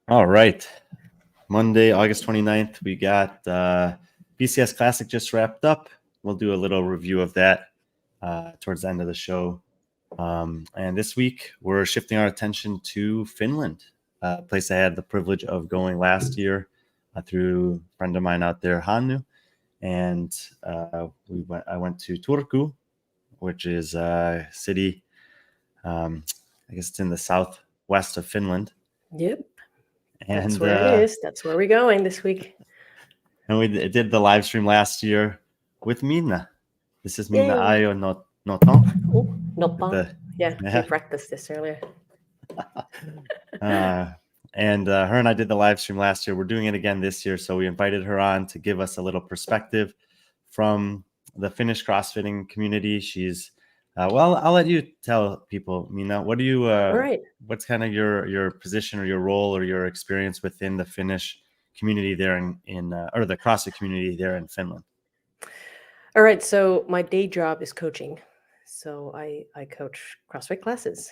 All right. Monday, August 29th, we got BCS Classic just wrapped up. We'll do a little review of that towards the end of the show. And this week, we're shifting our attention to Finland, a place I had the privilege of going last year through a friend of mine out there, Hannu. And I went to Turku, which is a city, I guess it's in the southwest of Finland. Yep. That's And where it is. That's where we're going this week. And we did the live stream last year with Minna. This is Minna Ajo-Notin. Oh, not bad. Yeah, we practiced this earlier. And her and I did the live stream last year. We're doing it again this year. So we invited her on to give us a little perspective from the Finnish CrossFitting community. She's, well, I'll let you tell people, Minna, what do you, right. What's kind of your position or your role or your experience within the Finnish community there or the CrossFit community there in Finland? All right. So my day job is coaching. So I coach CrossFit classes.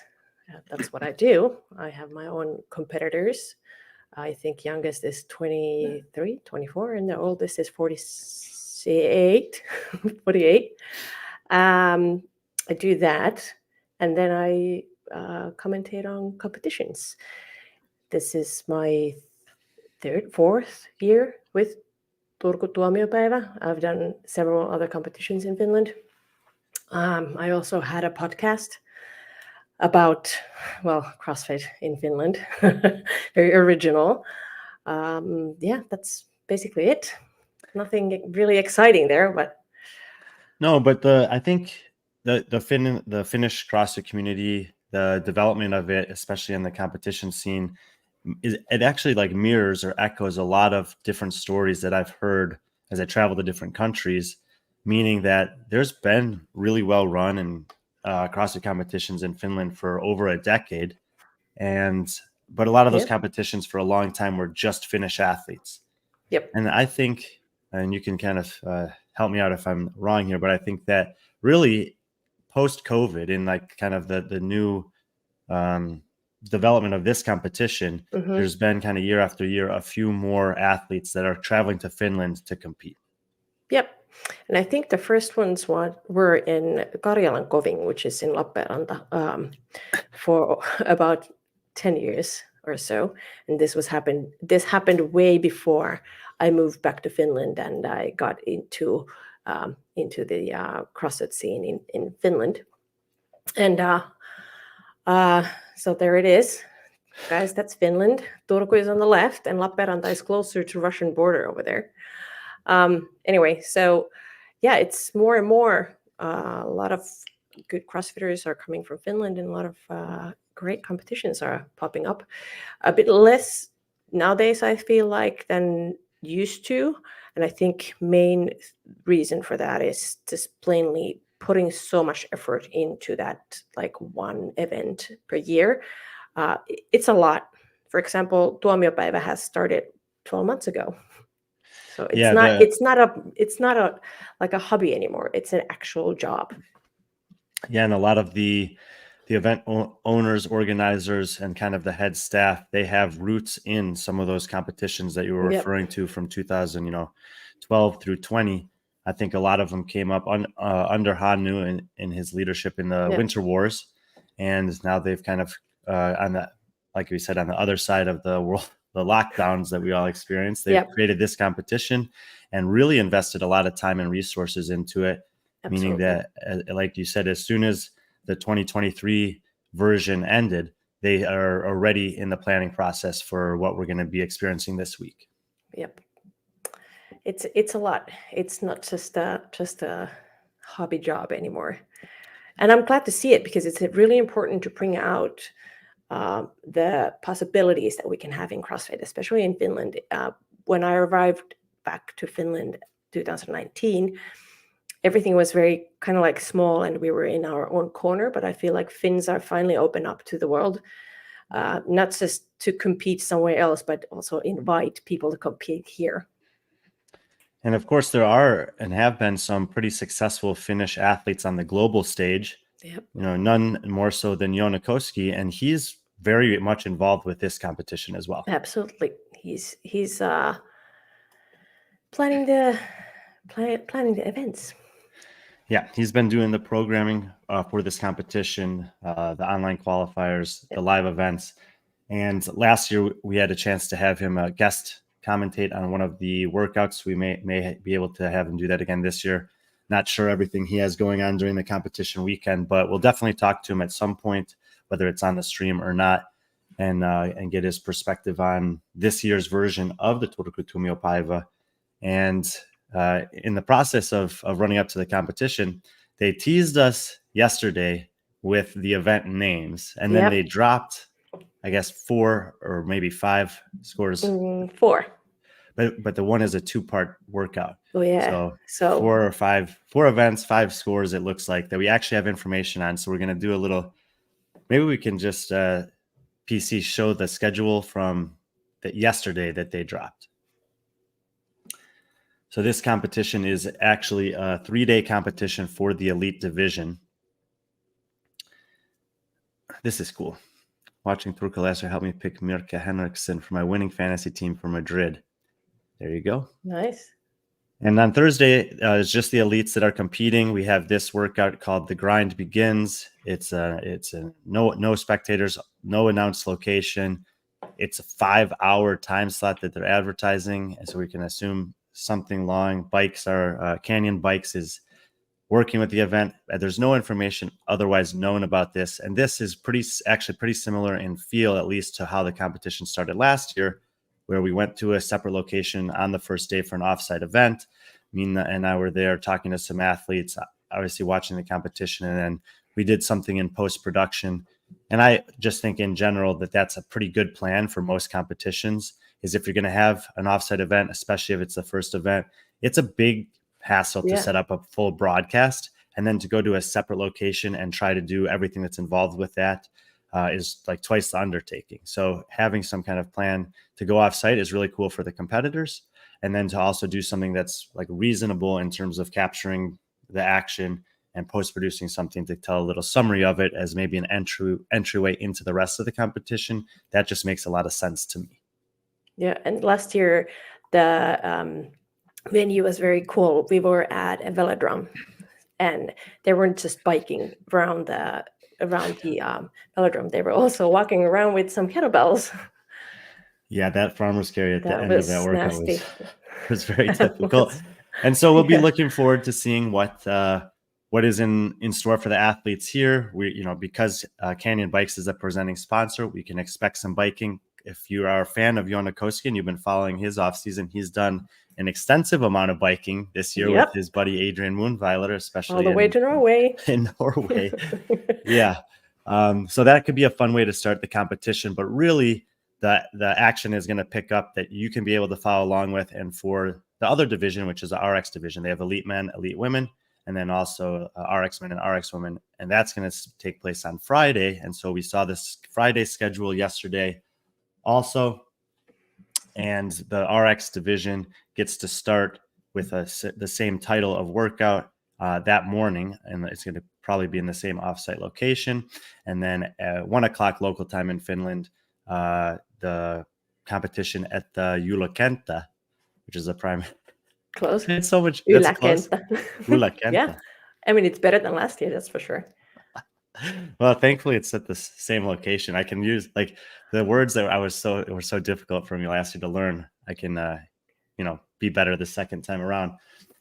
That's what I do. I have my own competitors. I think youngest is 23, 24, and the oldest is 48. 48. I do that. And then I commentate on competitions. This is my fourth year with Turku Tuomiopa iva. I've done several other competitions in Finland. I also had a podcast about, CrossFit in Finland. Very original. That's basically it. Nothing really exciting there, but no. But I think the Finnish CrossFit community, the development of it, especially in the competition scene, it actually like mirrors or echoes a lot of different stories that I've heard as I travel to different countries, meaning that there's been really well run and CrossFit competitions in Finland for over a decade. But a lot of those competitions for a long time were just Finnish athletes. Yep. And I think, and you can kind of help me out if I'm wrong here, but I think that really post-COVID in like kind of the new development of this competition, there's been kind of year after year a few more athletes that are traveling to Finland to compete. Yep. And I think the first ones were in Karjalan Koving, which is in Lappeenranta, for about 10 years or so. And this happened way before I moved back to Finland and I got into the CrossFit scene in Finland. And so there it is. Guys, that's Finland. Turku is on the left and Lappeenranta is closer to Russian border over there. Anyway, so yeah, it's more and more. A lot of good CrossFitters are coming from Finland, and a lot of great competitions are popping up. A bit less nowadays, I feel like, than used to, and I think main reason for that is just plainly putting so much effort into that, like one event per year. It's a lot. For example, Tuomiopa iva has started 12 months ago. So it's not a like a hobby anymore. It's an actual job. Yeah, and a lot of the event owners, organizers, and kind of the head staff, they have roots in some of those competitions that you were referring to from 2012 through 20. I think a lot of them came up under Hannu in his leadership in the Winter Wars, and now they've kind of like we said, on the other side of the world, the lockdowns that we all experienced, they've created this competition and really invested a lot of time and resources into it. Absolutely. Meaning that, like you said, as soon as the 2023 version ended, they are already in the planning process for what we're going to be experiencing this week. Yep. It's a lot. It's not just a hobby job anymore. And I'm glad to see it because it's really important to bring out the possibilities that we can have in CrossFit, especially in Finland. When I arrived back to Finland 2019, everything was very kind of like small and we were in our own corner, but I feel like Finns are finally open up to the world, not just to compete somewhere else, but also invite people to compete here. And of course, there are and have been some pretty successful Finnish athletes on the global stage. Yep. None more so than Joona Koski, and he's very much involved with this competition as well. Absolutely. He's planning the events. Yeah, he's been doing the programming for this competition, the online qualifiers, the live events. And last year we had a chance to have him guest commentate on one of the workouts. We may be able to have him do that again this year. Not sure everything he has going on during the competition weekend, but we'll definitely talk to him at some point, whether it's on the stream or not, and get his perspective on this year's version of the Turku Tuomiopa iva. And in the process of running up to the competition, they teased us yesterday with the event names, and then they dropped, I guess, 4 or maybe 5 scores. 4. But the one is a 2-part workout. Oh yeah. So 4 events, 5 scores. It looks like that we actually have information on. So we're gonna do a little. Maybe we can just PC show the schedule from yesterday that they dropped. So this competition is actually a 3-day competition for the elite division. This is cool. Watching Turku last year helped me pick Mirka Henriksen for my winning fantasy team for Madrid. There you go. Nice. And on Thursday, it's just the elites that are competing. We have this workout called The Grind Begins. It's no spectators, no announced location. It's a 5-hour time slot that they're advertising, and so we can assume something long. Bikes are Canyon Bikes is working with the event. There's no information otherwise known about this, and this is actually pretty similar in feel, at least, to how the competition started last year, where we went to a separate location on the first day for an offsite event. Minna and I were there talking to some athletes, obviously watching the competition, and then we did something in post-production. And I just think in general that that's a pretty good plan for most competitions, is if you're going to have an offsite event, especially if it's the first event, it's a big hassle to set up a full broadcast, and then to go to a separate location and try to do everything that's involved with that is like twice the undertaking. So having some kind of plan to go offsite is really cool for the competitors, and then to also do something that's like reasonable in terms of capturing the action and post-producing something to tell a little summary of it as maybe an entryway into the rest of the competition. That just makes a lot of sense to me. Yeah, and last year the venue was very cool. We were at a velodrome, and they weren't just biking around the velodrome. They were also walking around with some kettlebells. Yeah, that farmer's carry at the end of that workout was very difficult. And so we'll be looking forward to seeing what is in store for the athletes here. We, because Canyon Bikes is a presenting sponsor, we can expect some biking. If you are a fan of Joona Koski and you've been following his off season, he's done an extensive amount of biking this year with his buddy Adrian Moonweiler, especially all the way to Norway. In Norway. Yeah. So that could be a fun way to start the competition, but really the action is going to pick up that you can be able to follow along with. And for the other division, which is the RX division, they have elite men, elite women, and then also RX men and RX women. And that's going to take place on Friday. And so we saw this Friday schedule yesterday also. And the RX division gets to start with the same title of workout that morning, and it's going to probably be in the same offsite location. And then at 1:00 local time in Finland, the competition at the Ylä-kenttä, which is a prime. Close. It's so much. Ylä-kenttä. Ylä-kenttä. Yeah, I mean, it's better than last year, that's for sure. Well, thankfully it's at the same location. I can use like the words that were so difficult for me last year to learn. I can, be better the second time around.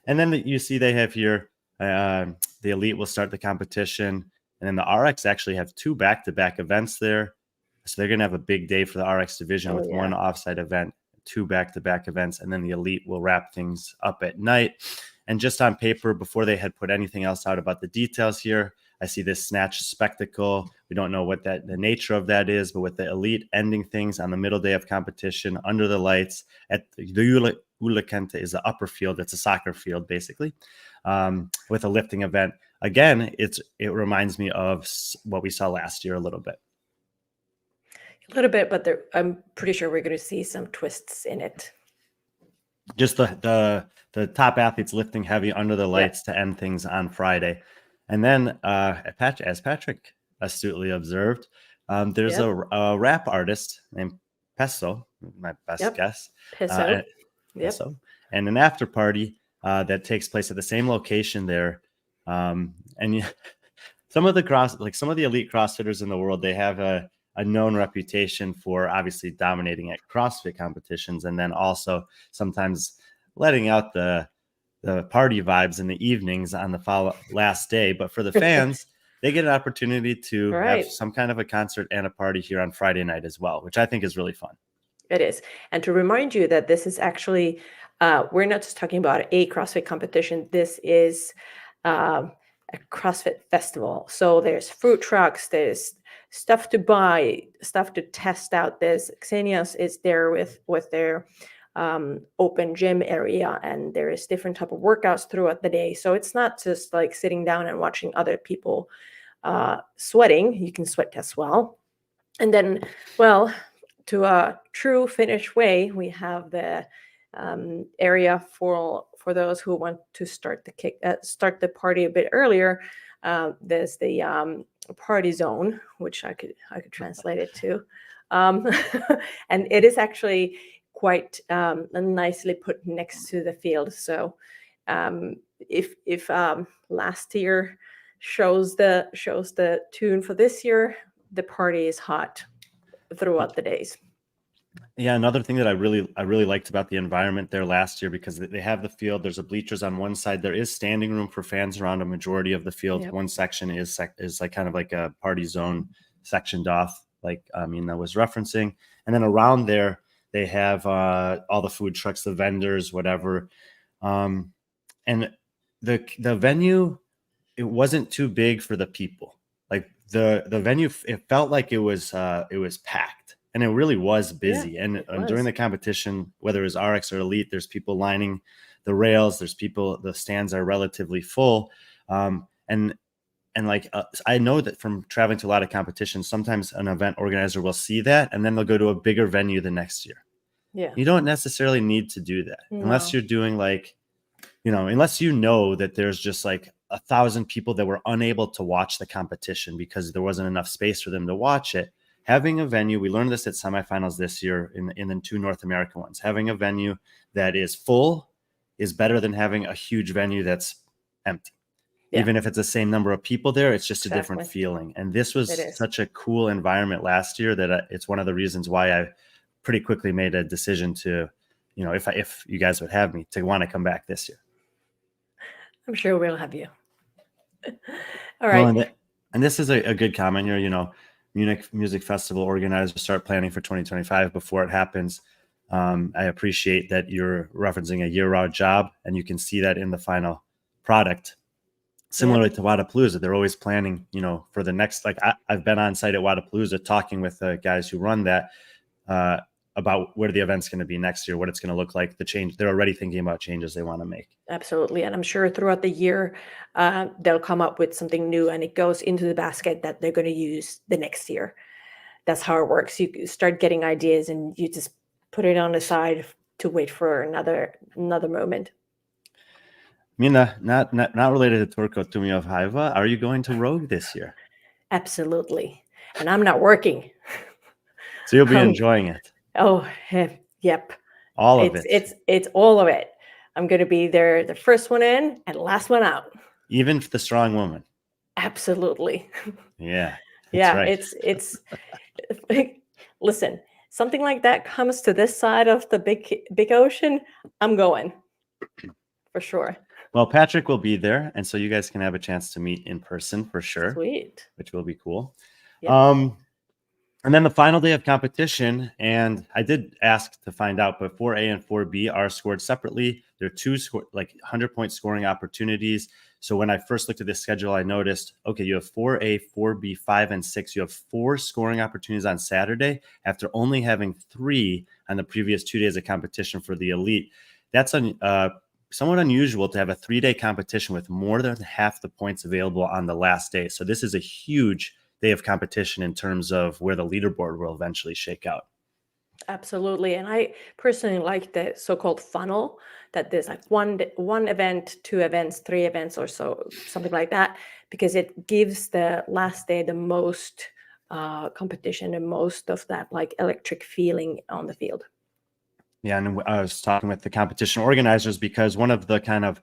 And then you see they have here, the elite will start the competition, and then the RX actually have 2 back-to-back events there. So they're going to have a big day for the RX division with 1 offsite event, 2 back-to-back events, and then the elite will wrap things up at night. And just on paper, before they had put anything else out about the details here, I see this snatch spectacle. We don't know what the nature of that is, but with the elite ending things on the middle day of competition under the lights at the Ylä-kenttä is the upper field. It's a soccer field, basically, with a lifting event. Again, it reminds me of what we saw last year a little bit. A little bit, but I'm pretty sure we're going to see some twists in it. Just the top athletes lifting heavy under the lights to end things on Friday. And then, as Patrick astutely observed, There's a rap artist named Peso, my best guess. Peso. Peso. And an after party that takes place at the same location there. And some of the elite CrossFitters in the world, they have a known reputation for obviously dominating at CrossFit competitions, and then also sometimes letting out the party vibes in the evenings on the last day. But for the fans, they get an opportunity to have some kind of a concert and a party here on Friday night as well, which I think is really fun. It is. And to remind you that this is actually, we're not just talking about a CrossFit competition. This is a CrossFit festival. So there's food trucks, there's stuff to buy, stuff to test out. There's Miscellaneous is there with their open gym area, and there is different type of workouts throughout the day. So it's not just like sitting down and watching other people sweating. You can sweat as well. And then, well, to a true Finnish way, we have the area for those who want to start the party a bit earlier. There's the party zone, which I could translate it to, and it is actually quite nicely put next to the field. So if last year shows the tune for this year, the party is hot throughout the days. Yeah, another thing that I really liked about the environment there last year, because they have the field, there's a bleachers on one side, there is standing room for fans around a majority of the field. One section is like kind of like a party zone sectioned off, like Minna was referencing, and then around there they have all the food trucks, the vendors, whatever, and the venue, it wasn't too big for the people. Like the venue, it felt like it was packed, and it really was busy. And during the competition, whether it was RX or Elite, there's people lining the rails. There's people. The stands are relatively full. And like I know that from traveling to a lot of competitions, sometimes an event organizer will see that, and then they'll go to a bigger venue the next year. Yeah, you don't necessarily need to do that unless you're doing like, unless that there's just like 1,000 people that were unable to watch the competition because there wasn't enough space for them to watch it. Having a venue, we learned this at semifinals this year in the 2 North American ones. Having a venue that is full is better than having a huge venue that's empty. Even if it's the same number of people there, it's just a different feeling. And this was such a cool environment last year that it's one of the reasons why I pretty quickly made a decision to, if you guys would have me, to want to come back this year. I'm sure we'll have you. All right. Well, and this is a good comment here. Munich Music Festival organizers start planning for 2025 before it happens. I appreciate that you're referencing a year-round job, and you can see that in the final product. Similarly to Waterpalooza, they're always planning, for the next, like I've been on site at Waterpalooza talking with the guys who run that about where the event's going to be next year, what it's going to look like, the change. They're already thinking about changes they want to make. Absolutely. And I'm sure throughout the year, they'll come up with something new, and it goes into the basket that they're going to use the next year. That's how it works. You start getting ideas and you just put it on the side to wait for another moment. Minna, not related to Turku Tuomiopa iva, are you going to Rogue this year? Absolutely. And I'm not working. So you'll be enjoying it. Oh, yep. All of it. It's all of it. I'm going to be there, the first one in and last one out. Even for the strong woman. Absolutely. Yeah. Right. It's listen, something like that comes to this side of the big ocean, I'm going for sure. Well, Patrick will be there, and so you guys can have a chance to meet in person for sure. Sweet. Which will be cool. Yep. And then the final day of competition, and I did ask to find out, but 4A and 4B are scored separately. They're 2 100-point scoring opportunities. So when I first looked at this schedule, I noticed, okay, you have 4A, 4B, 5, and 6. You have 4 scoring opportunities on Saturday after only having 3 on the previous 2 days of competition for the elite. That's somewhat unusual to have a 3-day competition with more than half the points available on the last day. So this is a huge day of competition in terms of where the leaderboard will eventually shake out. Absolutely. And I personally like the so-called funnel, that there's like one event, 2 events, 3 events or so, something like that, because it gives the last day the most competition and most of that like electric feeling on the field. Yeah, and I was talking with the competition organizers because one of the kind of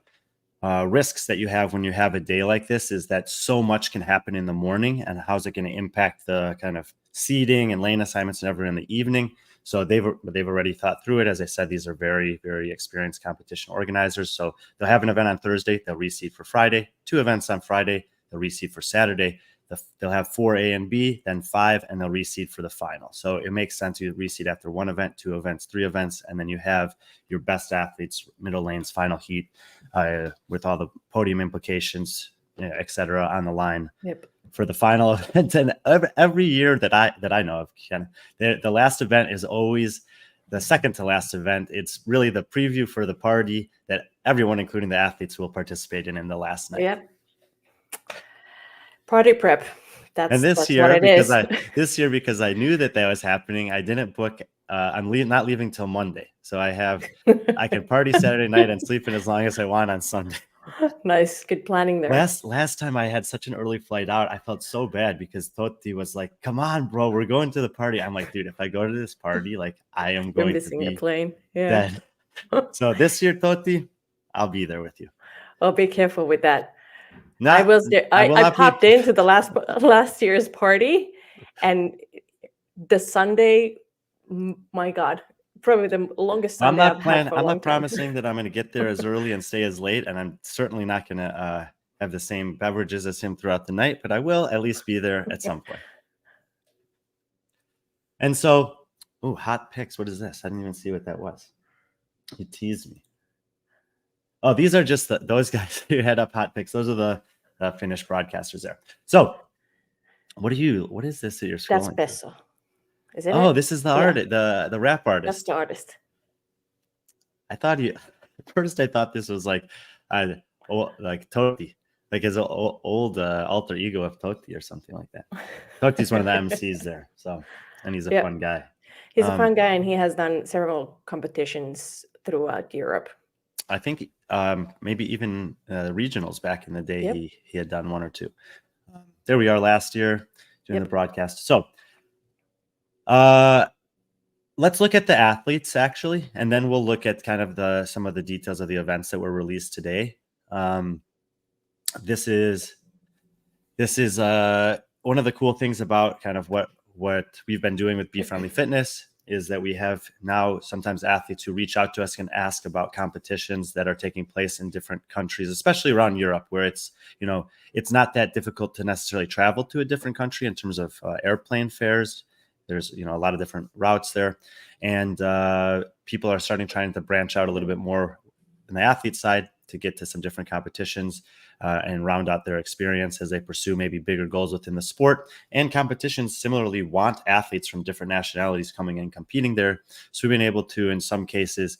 risks that you have when you have a day like this is that so much can happen in the morning, and how's it going to impact the kind of seating and lane assignments and everything in the evening. So they've already thought through it. As I said, these are very, very experienced competition organizers. So they'll have an event on Thursday, they'll reseed for Friday, 2 events on Friday, they'll reseed for Saturday. They'll have 4 A and B, then 5, and they'll reseed for the final. So it makes sense you reseed after 1 event, 2 events, 3 events, and then you have your best athletes, middle lanes, final heat, with all the podium implications, et cetera, on the line for the final event. And every year that I know of, Ken, the last event is always the second to last event. It's really the preview for the party that everyone, including the athletes, will participate in the last night. Yep. Party prep. And this year, because I knew that was happening, I didn't book. I'm not leaving till Monday, so I can party Saturday night and sleep in as long as I want on Sunday. Nice, good planning there. Last time I had such an early flight out, I felt so bad because Totti was like, "Come on, bro, we're going to the party." I'm like, dude, if I go to this party, like I am going to be a plane. dead. So this year, Totti, I'll be there with you. Oh, be careful with that. I was there. I popped into the last year's party, and the Sunday, my God, probably the longest Sunday I've had for a long time. I'm not promising that I'm going to get there as early and stay as late, and I'm certainly not going to have the same beverages as him throughout the night, but I will at least be there at some point. And so, hot picks. What is this? I didn't even see what that was. You teased me. Oh, these are just those guys who head up hot picks. Those are the Finnish broadcasters there. So, what is this that you're scrolling? That's Pesso. Is it? Oh, this is the artist, the rap artist. That's the artist. At first I thought this was like Totti, like his old alter ego of Totti or something like that. Totti's one of the MCs there, so, and he's a fun guy. He's a fun guy, and he has done several competitions throughout Europe. I think maybe even regionals back in the day. He had done 1 or 2. There we are last year doing the broadcast. So let's look at the athletes actually, and then we'll look at kind of some of the details of the events that were released today. This is one of the cool things about kind of what we've been doing with B.Friendly Fitness is that we have now sometimes athletes who reach out to us and ask about competitions that are taking place in different countries, especially around Europe, where it's not that difficult to necessarily travel to a different country in terms of airplane fares. There's, a lot of different routes there, and people are trying to branch out a little bit more on the athlete side to get to some different competitions and round out their experience as they pursue maybe bigger goals within the sport. And competitions similarly want athletes from different nationalities coming and competing there. So we've been able to, in some cases,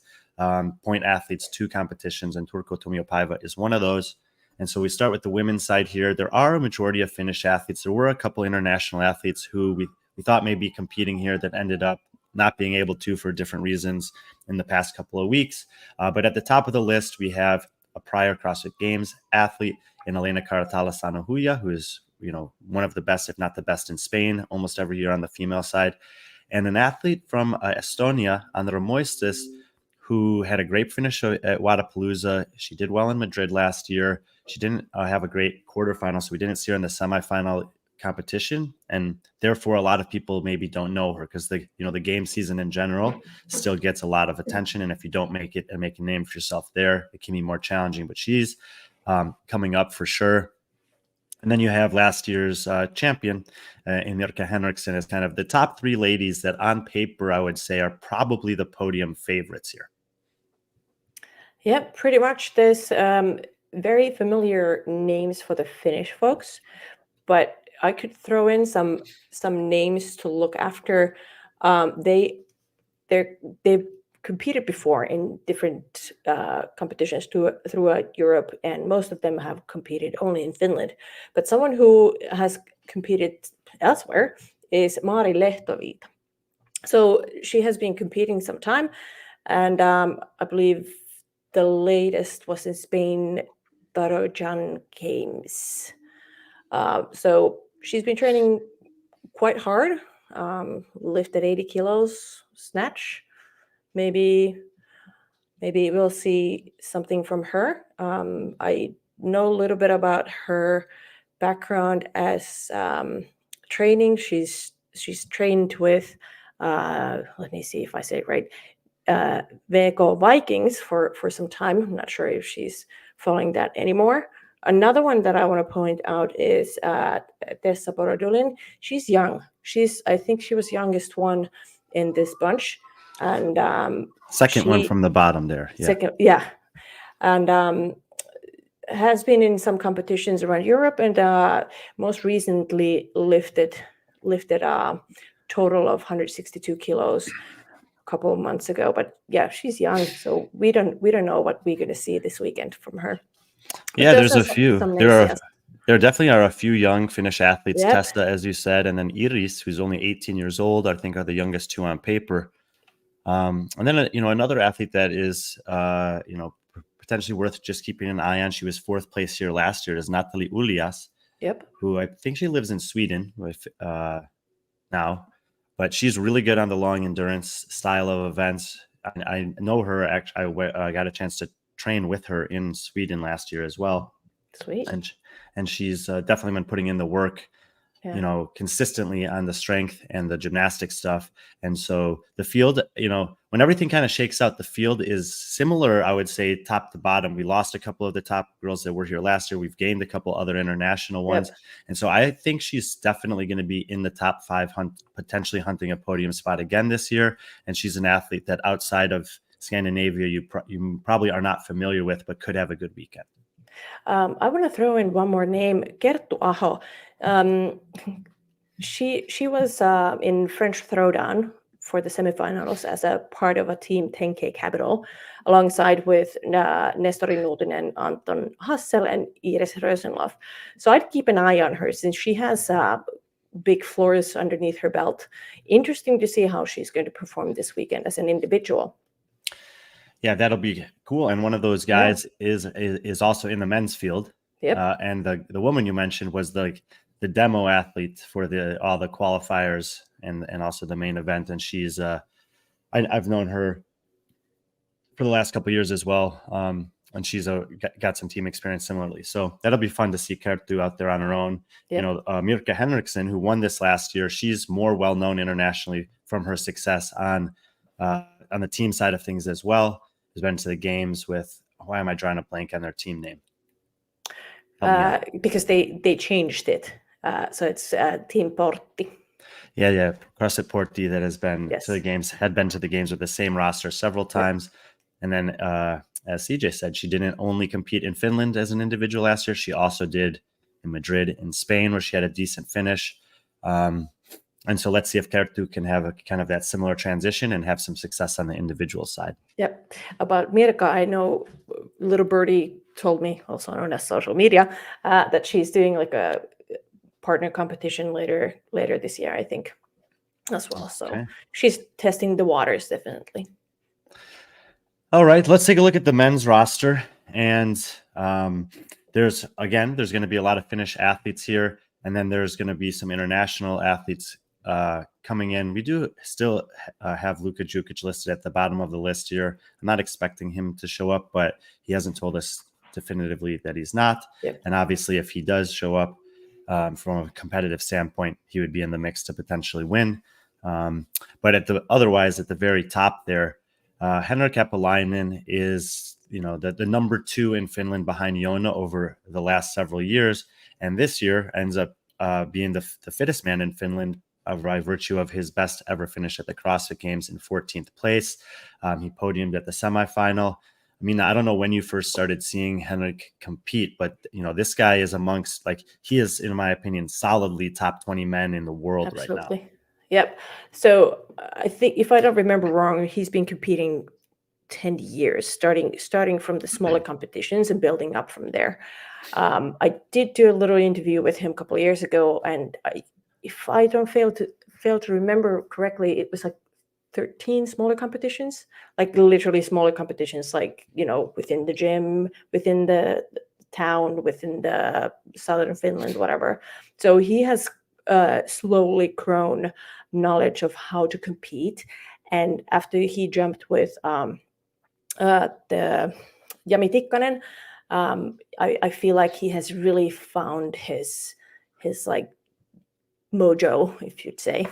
point athletes to competitions, and Turku Tuomiopa iva is one of those. And so we start with the women's side here. There are a majority of Finnish athletes. There were a couple international athletes who we thought may be competing here that ended up not being able to for different reasons in the past couple of weeks. But at the top of the list, we have a prior CrossFit Games athlete in Elena Karatala-Sanohuya, who is, one of the best, if not the best in Spain, almost every year on the female side. And an athlete from Estonia, Andra Moistis, who had a great finish at Waterpalooza. She did well in Madrid last year. She didn't have a great quarterfinal, so we didn't see her in the semifinal competition, and therefore a lot of people maybe don't know her because the game season in general still gets a lot of attention, and if you don't make it and make a name for yourself there, it can be more challenging. But she's coming up for sure. And then you have last year's champion in Mirka Henriksen as kind of the top 3 ladies that on paper I would say are probably the podium favorites here. Yeah, pretty much. There's very familiar names for the Finnish folks, but I could throw in some names to look after. They've competed before in different competitions throughout Europe, and most of them have competed only in Finland. But someone who has competed elsewhere is Mari Lehtoviita. So she has been competing some time, and I believe the latest was in Spain, Tarojan Games. So she's been training quite hard. Lifted 80 kilos snatch. Maybe we'll see something from her. I know a little bit about her background as training. She's trained with, let me see if I say it right, VK Vikings for some time. I'm not sure if she's following that anymore. Another one that I want to point out is Tessa Borodulin. She's young. I think she was youngest one in this bunch, and second one from the bottom there. Yeah. Second, yeah, and has been in some competitions around Europe, and most recently lifted a total of 162 kilos couple of months ago. But yeah, she's young, so we don't know what we're going to see this weekend from her. But yeah, there's a few. There definitely are a few young Finnish athletes. Yep. Tessa, as you said, and then Iris, who's only 18 years old, I think are the youngest two on paper. And then another athlete that is potentially worth just keeping an eye on. She was fourth place here last year. Is Natalie Ulias. Yep. Who I think she lives in Sweden with now. But she's really good on the long endurance style of events. I know her. Actually, I got a chance to train with her in Sweden last year as well. Sweet. And she's definitely been putting in the work, consistently on the strength and the gymnastic stuff. And so the field, when everything kind of shakes out, the field is similar, I would say, top to bottom. We lost a couple of the top girls that were here last year. We've gained a couple other international ones. Yep. And so I think she's definitely going to be in the top 5, potentially hunting a podium spot again this year. And she's an athlete that outside of Scandinavia, you probably are not familiar with, but could have a good weekend. I want to throw in one more name, Turku Ajo. She was in French throwdown for the semifinals as a part of a team 10K capital, alongside with Nestori Nuutinen, Anton Hassel, and Iris Rosenloff. So I'd keep an eye on her since she has big floors underneath her belt. Interesting to see how she's going to perform this weekend as an individual. Yeah, that'll be cool. And one of those guys is also in the men's field. Yep. And the woman you mentioned was the demo athlete for all the qualifiers and also the main event. And she's I've known her for the last couple of years as well. And she's got some team experience similarly. So that'll be fun to see Turku out there on her own. Yep. Mirka Henriksen, who won this last year, she's more well known internationally from her success on the team side of things as well. Has been to the games with, why am I drawing a blank on their team name? Because they changed it. So it's Team Portti. Yeah. CrossFit Portti that has been to the games, had been to the games with the same roster several times. Yep. And then, as CJ said, she didn't only compete in Finland as an individual last year. She also did in Madrid, in Spain, where she had a decent finish. And so let's see if Turku can have a kind of that similar transition and have some success on the individual side. Yep. About Mirka, I know little birdie told me, also known as social media, that she's doing like a partner competition later this year, I think, as well. So she's testing the waters, definitely. All right, let's take a look at the men's roster. And there's going to be a lot of Finnish athletes here. And then there's going to be some international athletes coming in. We do still have Luka Jukic listed at the bottom of the list here. I'm not expecting him to show up, but he hasn't told us definitively that he's not. Yep. And obviously, if he does show up from a competitive standpoint, he would be in the mix to potentially win. But otherwise, at the very top there, Henrik Epelainen is, the number 2 in Finland behind Joona over the last several years. And this year ends up being the fittest man in Finland by virtue of his best ever finish at the CrossFit Games in 14th place. He podiumed at the semifinal. I mean, I don't know when you first started seeing Henrik compete, but this guy is amongst, he is, in my opinion, solidly top 20 men in the world right now. Yep. So I think, if I don't remember wrong, he's been competing 10 years, starting from the smaller competitions and building up from there. I did do a little interview with him a couple of years ago, and if I don't fail to remember correctly, it was like 13 smaller competitions, like literally smaller competitions, like, within the gym, within the town, within the southern Finland, whatever. So he has slowly grown knowledge of how to compete. And after he jumped with the Jami Tikkanen, I feel like he has really found his like mojo, if you'd say.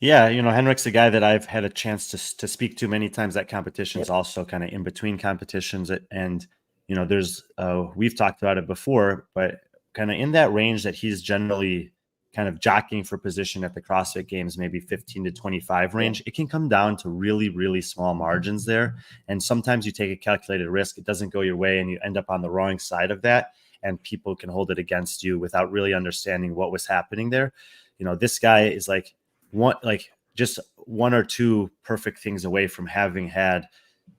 Yeah, Henrik's a guy that I've had a chance to speak to many times at competitions, also kind of in between competitions. And, there's, we've talked about it before, but kind of in that range that he's generally kind of jockeying for position at the CrossFit Games, maybe 15 to 25 range, it can come down to really, really small margins there. And sometimes you take a calculated risk, it doesn't go your way, and you end up on the wrong side of that. And people can hold it against you without really understanding what was happening there. This guy is just one or two perfect things away from having had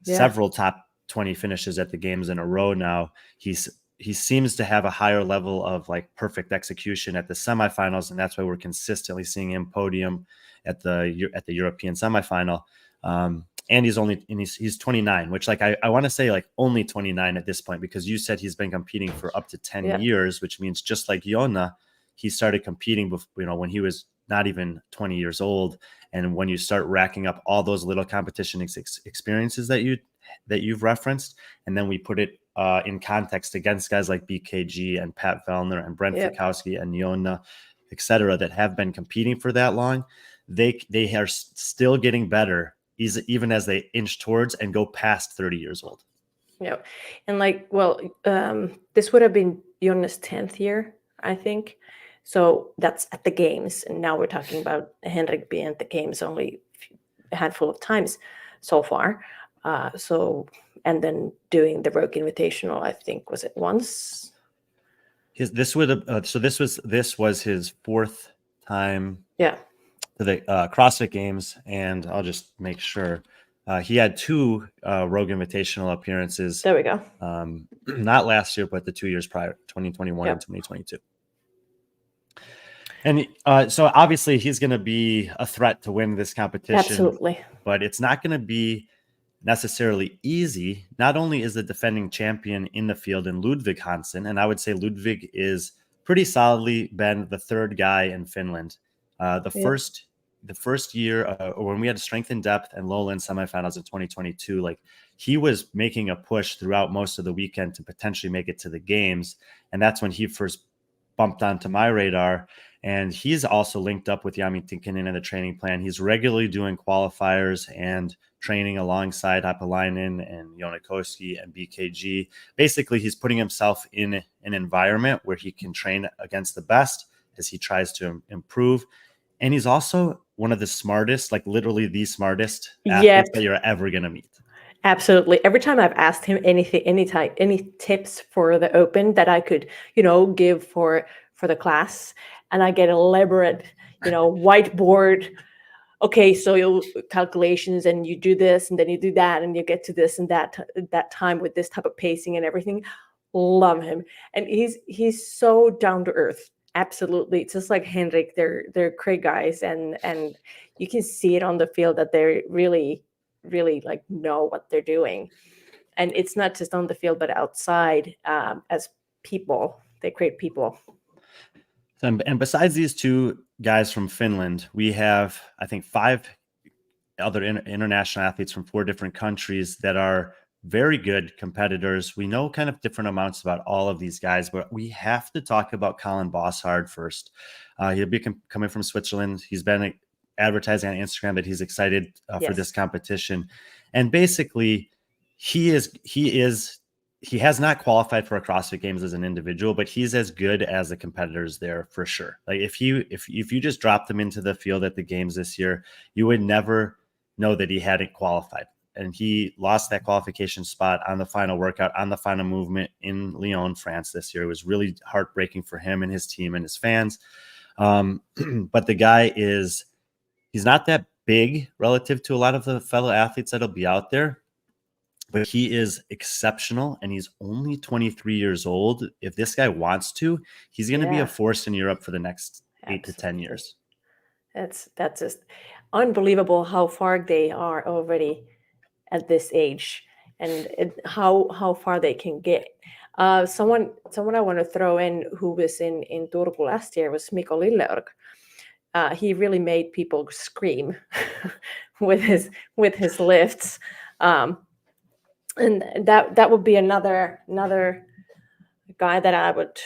several top 20 finishes at the games in a row now. He seems to have a higher level of like perfect execution at the semifinals, and that's why we're consistently seeing him podium at the European semifinal. And he's 29, which like I want to say like only 29 at this point, because you said he's been competing for up to 10 years, which means just like Jonna, he started competing before, when he was not even 20 years old. And when you start racking up all those little competition experiences that you've referenced, and then we put it in context against guys like BKG and Pat Vellner and Brent Fikowski and Jonna, et cetera, that have been competing for that long, they are still getting better even as they inch towards and go past 30 years old. Yeah. And this would have been Jonna's 10th year, I think. So that's at the games. And now we're talking about Henrik being at the games only a handful of times so far. And then doing the Rogue Invitational, I think, was it once? This was his fourth time to the CrossFit Games. And I'll just make sure. He had two Rogue Invitational appearances. There we go. Not last year, but the 2 years prior, 2021 and 2022. And so obviously he's going to be a threat to win this competition. Absolutely. But it's not going to be necessarily easy. Not only is the defending champion in the field in Ludwig Hansen, and I would say Ludwig is pretty solidly been the third guy in Finland. The first year when we had strength and depth and lowland semifinals in 2022, like he was making a push throughout most of the weekend to potentially make it to the games. And that's when he first bumped onto my radar. And he's also linked up with Jami Tikkanen in the training plan. He's regularly doing qualifiers and training alongside Apalainen and Jonakoski and BKG. Basically, he's putting himself in an environment where he can train against the best as he tries to improve. And he's also one of the smartest, like literally the smartest athletes that you're ever going to meet. Absolutely. Every time I've asked him anything, any tips for the open that I could, give for the class, and I get elaborate, whiteboard. Okay, so you calculations, and you do this, and then you do that, and you get to this and that time with this type of pacing and everything. Love him, and he's so down to earth. Absolutely, it's just like Henrik. They're great guys, and you can see it on the field that they're really like know what they're doing. And it's not just on the field but outside. As people, they're great people. And besides these two guys from Finland, we have, I think, 5 other international athletes from 4 different countries that are very good competitors. We know kind of different amounts about all of these guys, but we have to talk about Colin Bossard first. He'll be coming from Switzerland. He's been advertising on Instagram that he's excited for this competition. And basically he has not qualified for a CrossFit Games as an individual, but he's as good as the competitors there for sure. Like if you just dropped him into the field at the games this year, you would never know that he hadn't qualified. And he lost that qualification spot on the final workout, on the final movement in Lyon, France this year. It was really heartbreaking for him and his team and his fans. But the guy he's not that big relative to a lot of the fellow athletes that'll be out there, but he is exceptional, and he's only 23 years old. If this guy wants to, he's going to be a force in Europe for the next 8 to 10 years. That's just unbelievable how far they are already at this age, and how far they can get. Someone I want to throw in who was in Turku last year was Mikko Lilleorg. He really made people scream with his lifts, and that would be another guy that I would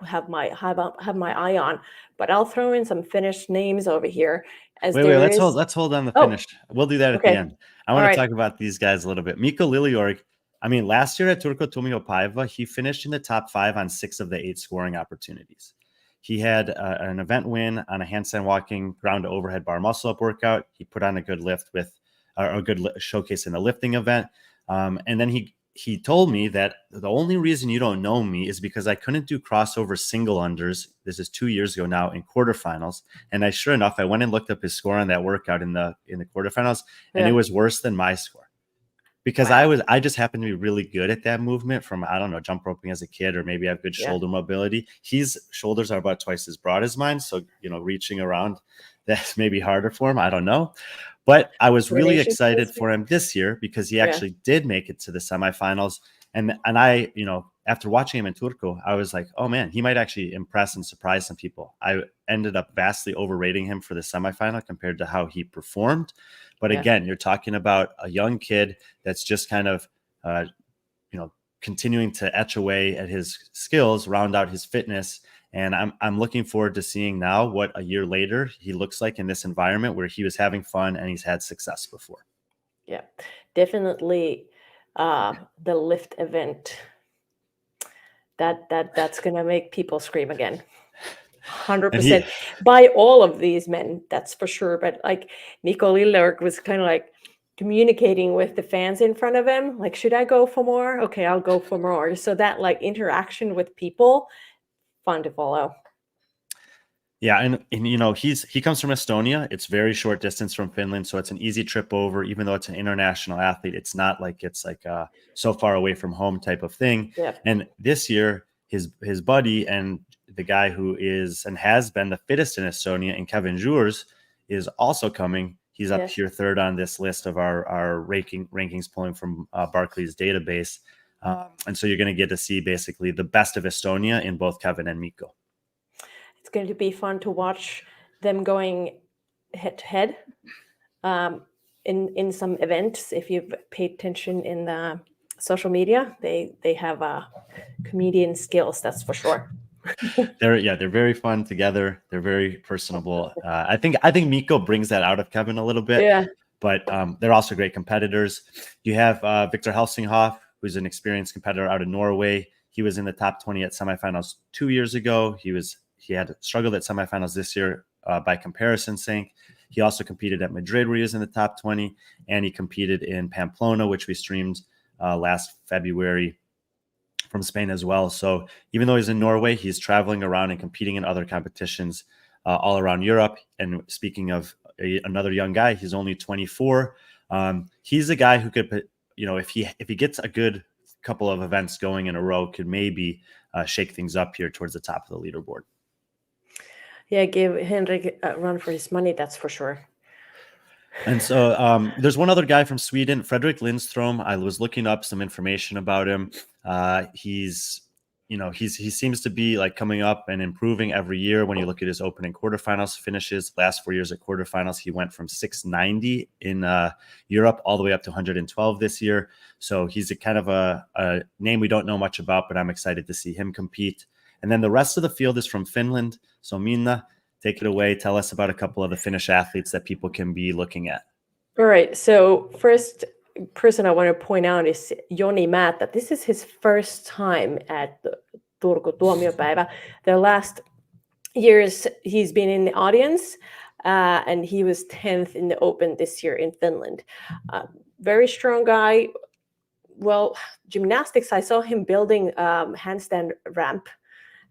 have my eye on. But I'll throw in some Finnish names over here. Wait, let's hold on the Finnish. We'll do that at the end. I want to talk about these guys a little bit. Mikko Lilleorg, I mean, last year at Turku Tuomiopa iva, he finished in the top 5 on 6 of the 8 scoring opportunities. He had an event win on a handstand walking ground to overhead bar muscle up workout. He put on a good lift with a good showcase in the lifting event. And then he told me that the only reason you don't know me is because I couldn't do crossover single unders. This is 2 years ago now in quarterfinals. And sure enough, I went and looked up his score on that workout in the quarterfinals, and it was worse than my score. Because I just happened to be really good at that movement from, I don't know, jump roping as a kid, or maybe I have good shoulder mobility. His shoulders are about twice as broad as mine. So, reaching around, that's maybe harder for him. I don't know. But I was really excited for him this year because he actually did make it to the semifinals. And I, after watching him in Turku, I was like, oh man, he might actually impress and surprise some people. I ended up vastly overrating him for the semifinal compared to how he performed. But again, you're talking about a young kid that's just kind of, continuing to etch away at his skills, round out his fitness. And I'm looking forward to seeing now what a year later he looks like in this environment where he was having fun and he's had success before. Yeah, definitely the lift event. That's gonna make people scream again. 100% by all of these men, that's for sure. But like Mikko Lilleorg was kind of like communicating with the fans in front of him, like, should I go for more? Okay, I'll go for more. So that like interaction with people, fun to follow. Yeah, and he comes from Estonia. It's very short distance from Finland, so it's an easy trip over. Even though it's an international athlete, it's not like it's like so far away from home type of thing. Yeah. And this year, his buddy and the guy who is and has been the fittest in Estonia, and Kevin Jurs, is also coming. He's up here third on this list of our rankings pulling from Barclays database. And so you're going to get to see basically the best of Estonia in both Kevin and Mikko. It's going to be fun to watch them going head to head in some events. If you've paid attention in the social media, they have comedian skills, that's for sure. They're very fun together. They're very personable. I think Mikko brings that out of Kevin a little bit. Yeah. But they're also great competitors. You have Victor Helsinghoff, who's an experienced competitor out of Norway. He was in the top 20 at semifinals 2 years ago. He had struggled at semifinals this year by comparison sake. He also competed at Madrid, where he was in the top 20, and he competed in Pamplona, which we streamed last February from Spain as well. So even though he's in Norway, he's traveling around and competing in other competitions all around Europe. And speaking of another young guy, he's only 24. He's a guy who could, if he gets a good couple of events going in a row, could maybe shake things up here towards the top of the leaderboard. Yeah, give Henrik a run for his money, that's for sure. And so there's one other guy from Sweden, Fredrik Lindström. I was looking up some information about him. He seems to be like coming up and improving every year. When you look at his opening quarterfinals finishes, last 4 years at quarterfinals, he went from 690 in Europe all the way up to 112 this year. So he's a kind of a name we don't know much about, but I'm excited to see him compete. And then the rest of the field is from Finland. So Minna, take it away. Tell us about a couple of the Finnish athletes that people can be looking at. All right. So first person I want to point out is Joni Määttä. This is his first time at the Turku Tuomiopa iva. The last years he's been in the audience, and he was 10th in the Open this year in Finland. Very strong guy. Well, gymnastics, I saw him building handstand ramp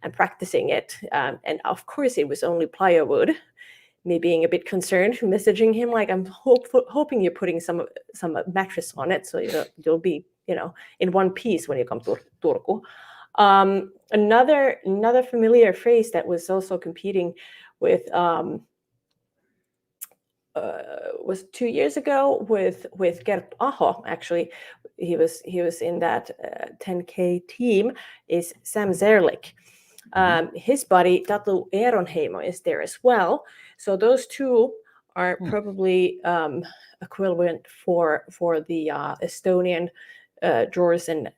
and practicing it. And of course, it was only plywood. Me being a bit concerned, messaging him like, I'm hoping you're putting some mattress on it, so you'll be in one piece when you come to Turku. Another familiar face that was also competing with was 2 years ago with Gert Aho. Actually, he was in that 10K team. Is Sam Zerlik. His buddy Tatu Eronheimo is there as well. So those two are probably equivalent for the Estonian Jors and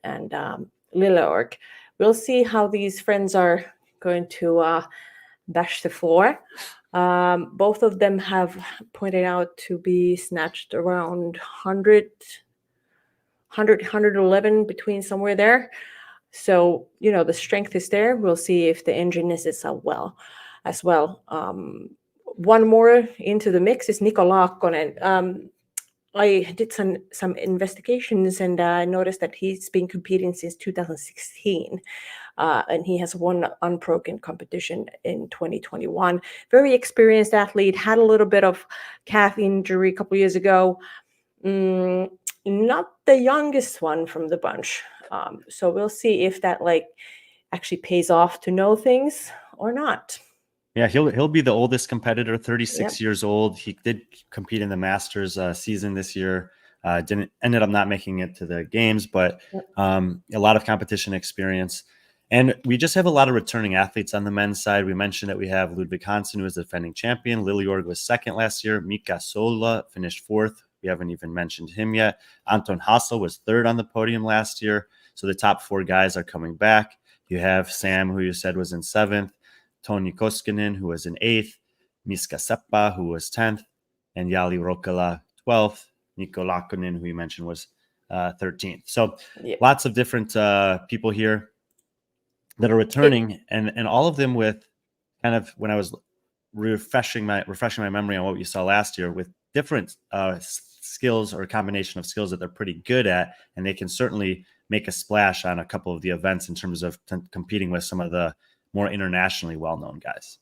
Lilleorg. We'll see how these friends are going to bash the floor. Both of them have pointed out to be snatched around 111 between somewhere there. So, the strength is there. We'll see if the engine is as well. One more into the mix is Niko Laakkonen. I did some investigations and I noticed that he's been competing since 2016. And he has won unbroken competition in 2021. Very experienced athlete, had a little bit of calf injury a couple years ago. Not the youngest one from the bunch. So we'll see if that actually pays off to know things or not. Yeah, he'll be the oldest competitor, 36 years old. He did compete in the Masters season this year. Ended up not making it to the games, but a lot of competition experience. And we just have a lot of returning athletes on the men's side. We mentioned that we have Ludwig Hansen, who is the defending champion. Lilleorg was second last year. Mika Sola finished fourth. We haven't even mentioned him yet. Anton Hassel was third on the podium last year. So the top four guys are coming back. You have Sam, who you said was in seventh. Toni Koskinen, who was in eighth. Miska Seppa, who was 10th. And Jali Rokala, 12th. Niko Laakkonen, who you mentioned, was 13th. So lots of different people here that are returning, and all of them with kind of, when I was refreshing my memory on what you saw last year, with different skills or a combination of skills that they're pretty good at, and they can certainly make a splash on a couple of the events in terms of competing with some of the more internationally well-known guys.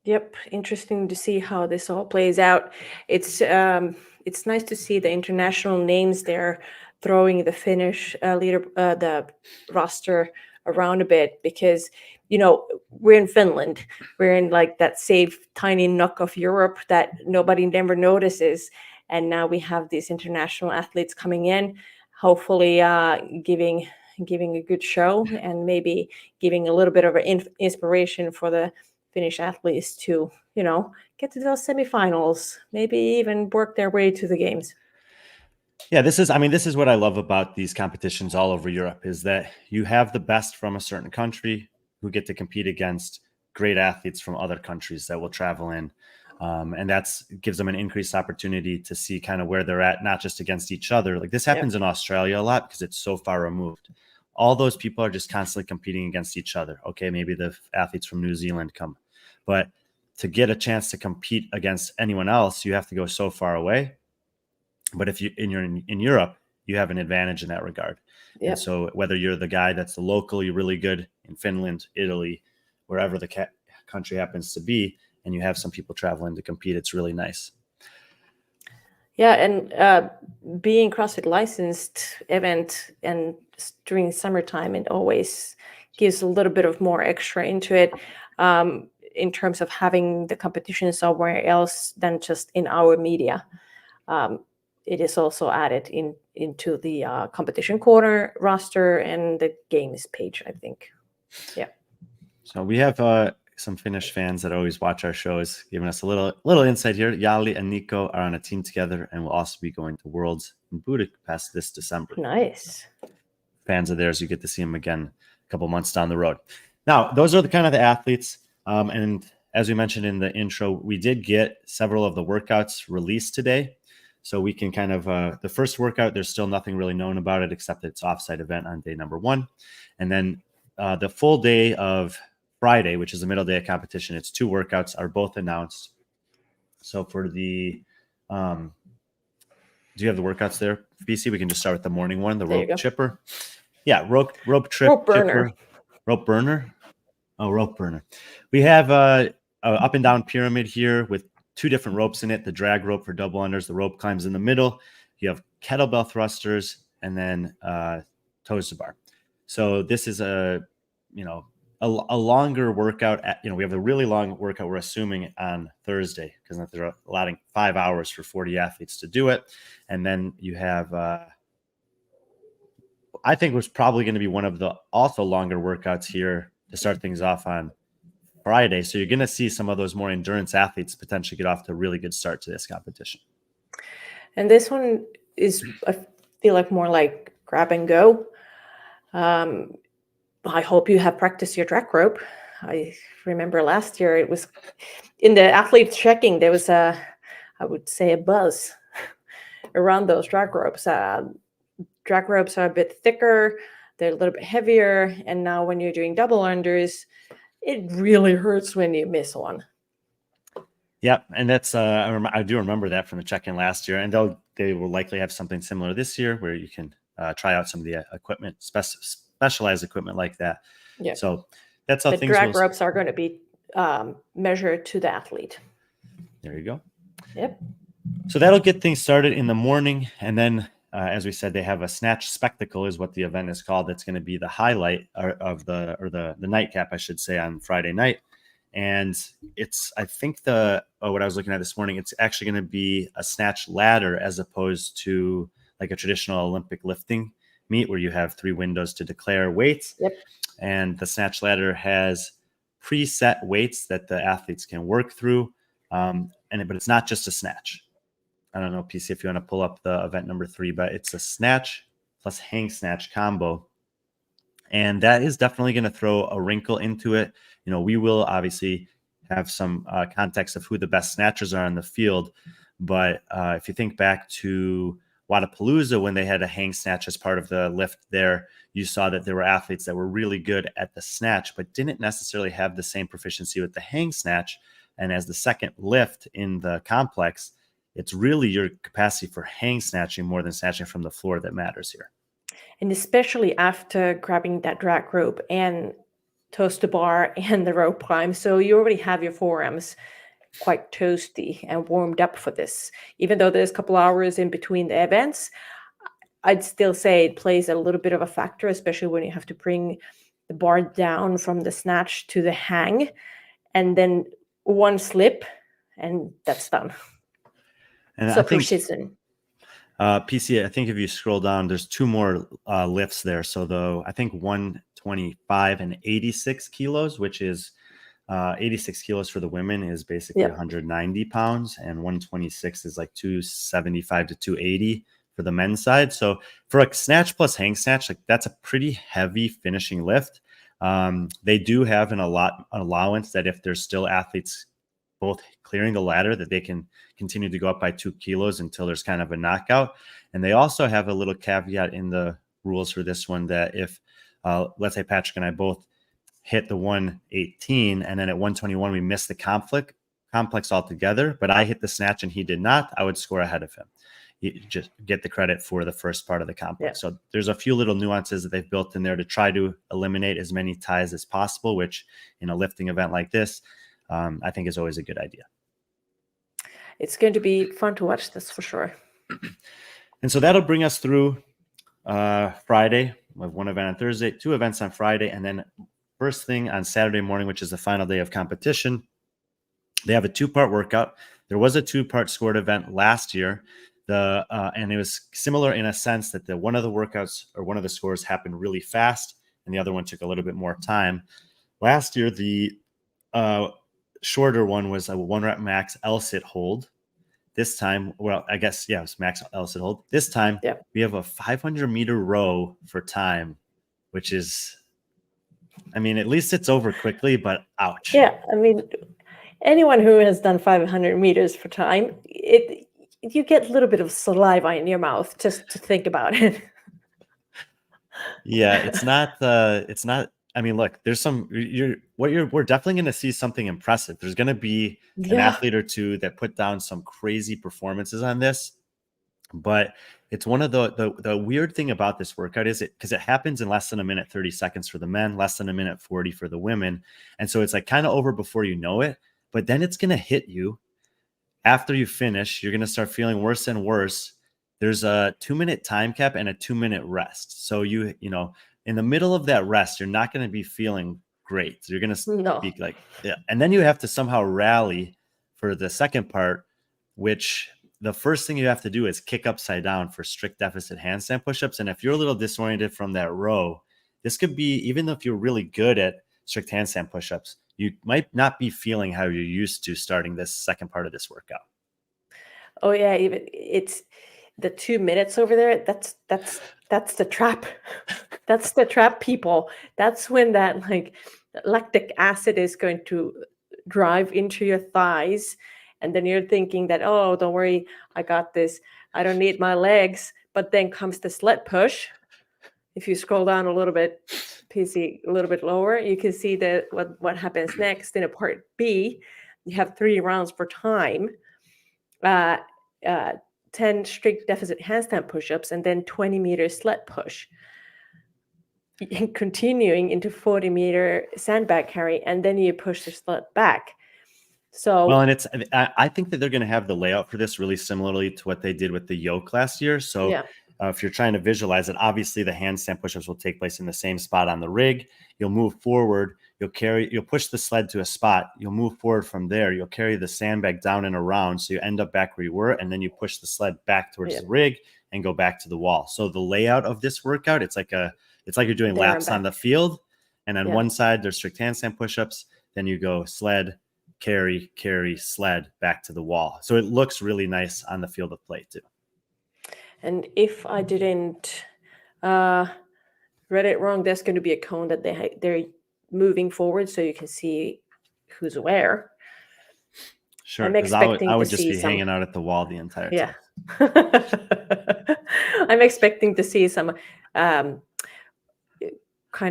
Yep, interesting to see how this all plays out. It's nice to see the international names there throwing the Finnish the roster around a bit, because we're in Finland, we're in that safe tiny nook of Europe that nobody never notices, and now we have these international athletes coming in, hopefully giving a good show and maybe giving a little bit of an inspiration for the Finnish athletes to get to those semifinals, maybe even work their way to the games. Yeah, this is what I love about these competitions all over Europe, is that you have the best from a certain country who get to compete against great athletes from other countries that will travel in. And that gives them an increased opportunity to see kind of where they're at, not just against each other. Like this happens in Australia a lot because it's so far removed. All those people are just constantly competing against each other. Okay, maybe the athletes from New Zealand come, but to get a chance to compete against anyone else, you have to go so far away. But if you're in Europe, you have an advantage in that regard. Yep. And so whether you're the guy that's the local, you're really good in Finland, Italy, wherever the country happens to be, and you have some people traveling to compete, it's really nice. Yeah, and being CrossFit licensed event and during summertime, it always gives a little bit of more extra into it in terms of having the competition somewhere else than just in our media. It is also added into the competition corner roster and the games page, I think. Yeah. So we have some Finnish fans that always watch our shows, giving us a little insight here. Jali and Nico are on a team together and will also be going to Worlds in Budapest this December. Nice. Fans of theirs, you get to see them again a couple months down the road. Now, those are the kind of the athletes. And as we mentioned in the intro, we did get several of the workouts released today. So we can kind of, the first workout, there's still nothing really known about it except that it's offsite event on day number 1. And then the full day of Friday, which is the middle day of competition, it's 2 workouts, are both announced. So for the, do you have the workouts there, BC? We can just start with the morning one, the rope chipper. Yeah, rope trip, rope burner. Chipper, rope burner. Oh, rope burner. We have a up and down pyramid here with 2 different ropes in it, the drag rope for double unders, the rope climbs in the middle. You have kettlebell thrusters and then toes to bar. So this is a a longer workout. We have a really long workout, we're assuming, on Thursday, because they're allotting 5 hours for 40 athletes to do it. And then you have, I think was probably going to be one of the also longer workouts here to start things off on Friday. So you're going to see some of those more endurance athletes potentially get off to a really good start to this competition. And this one is, I feel like, more like grab and go. I hope you have practiced your drag rope. I remember last year it was in the athlete checking, there was I would say a buzz around those drag ropes. Drag ropes are a bit thicker, they're a little bit heavier, and now when you're doing double unders, it really hurts when you miss one. Yeah, and that's I do remember that from the check-in last year, and they will likely have something similar this year where you can try out some of the equipment, specialized equipment like that. Yeah. So that's how the things drag ropes are going to be measured to the athlete. There you go. Yep. So that'll get things started in the morning, and then as we said, they have a snatch spectacle is what the event is called. That's going to be the highlight of the nightcap, I should say, on Friday night. And it's, I think what I was looking at this morning, it's actually going to be a snatch ladder as opposed to like a traditional Olympic lifting meet where you have 3 windows to declare weights. Yep. And the snatch ladder has preset weights that the athletes can work through. But it's not just a snatch. I don't know, PC, if you want to pull up the event number 3, but it's a snatch plus hang snatch combo. And that is definitely going to throw a wrinkle into it. We will obviously have some context of who the best snatchers are in the field. But if you think back to Waterpalooza, when they had a hang snatch as part of the lift there, you saw that there were athletes that were really good at the snatch, but didn't necessarily have the same proficiency with the hang snatch. And as the second lift in the complex, it's really your capacity for hang snatching more than snatching from the floor that matters here. And especially after grabbing that drag rope and toast to bar and the rope climb. So you already have your forearms quite toasty and warmed up for this. Even though there's a couple hours in between the events, I'd still say it plays a little bit of a factor, especially when you have to bring the bar down from the snatch to the hang, and then one slip and that's done. And so precision. PC, I think if you scroll down, there's 2 more lifts there. So I think 125 and 86 kilos, which is 86 kilos for the women is basically 190 pounds, and 126 is like 275 to 280 for the men's side. So for a snatch plus hang snatch, like that's a pretty heavy finishing lift. They do have an allowance that if there's still athletes both clearing the ladder, that they can continue to go up by 2 kilos until there's kind of a knockout. And they also have a little caveat in the rules for this one that if, let's say Patrick and I both hit the 118 and then at 121 we missed the complex altogether, but I hit the snatch and he did not, I would score ahead of him. You just get the credit for the first part of the complex. Yeah. So there's a few little nuances that they've built in there to try to eliminate as many ties as possible, which in a lifting event like this, I think is always a good idea. It's going to be fun to watch this for sure. And so that'll bring us through Friday. We have 1 event on Thursday, 2 events on Friday, and then first thing on Saturday morning, which is the final day of competition, they have a 2-part workout. There was a 2-part scored event last year. And it was similar in a sense that one of the workouts or one of the scores happened really fast and the other one took a little bit more time. Last year, the shorter one was a 1 rep max L-sit hold. This time, well, I guess, it was max L-sit hold. This time, we have a 500-meter row for time, which is, I mean, at least it's over quickly, but ouch. Yeah, I mean, anyone who has done 500 meters for time, you get a little bit of saliva in your mouth just to think about it. Yeah, it's not. I mean, look, there's we're definitely going to see something impressive. There's going to be an athlete or 2 that put down some crazy performances on this. But it's one of the weird thing about this workout is because it happens in less than 1 minute 30 seconds for the men, less than 1 minute 40 for the women. And so it's like kind of over before you know it, but then it's going to hit you after you finish. You're going to start feeling worse and worse. There's a 2-minute time cap and a 2-minute rest. So you know, in the middle of that rest, you're not going to be feeling great. You're going to No. speak like, yeah. And then you have to somehow rally for the second part, which the first thing you have to do is kick upside down for strict deficit handstand push-ups. And if you're a little disoriented from that row, this could be, even if you're really good at strict handstand push-ups, you might not be feeling how you're used to starting this second part of this workout. Oh yeah, even it's the 2 minutes over there. That's the trap. That's the trap, people. That's when that like lactic acid is going to drive into your thighs, and then you're thinking that, oh, don't worry, I got this. I don't need my legs. But then comes the sled push. If you scroll down a little bit, PC a little bit lower, you can see that what happens next in a part B. You have 3 rounds per time. 10 strict deficit handstand push-ups, and then 20-meter sled push. And continuing into 40-meter sandbag carry, and then you push the sled back. So well, and I think that they're going to have the layout for this really similarly to what they did with the yoke last year. So yeah. If you're trying to visualize it, obviously the handstand push-ups will take place in the same spot on the rig. You'll move forward, you'll push the sled to a spot, you'll move forward from there, you'll carry the sandbag down and around, so you end up back where you were, and then you push the sled back towards the rig and go back to the wall. So the layout of this workout, it's like you're doing laps on the field, and on one side there's strict handstand push-ups, then you go sled, carry, sled, back to the wall. So it looks really nice on the field of play too. And if I didn't read it wrong, there's going to be a cone that they're moving forward, so you can see who's where. Sure, because I would just be hanging out at the wall the entire time. Yeah. I'm expecting to see some kind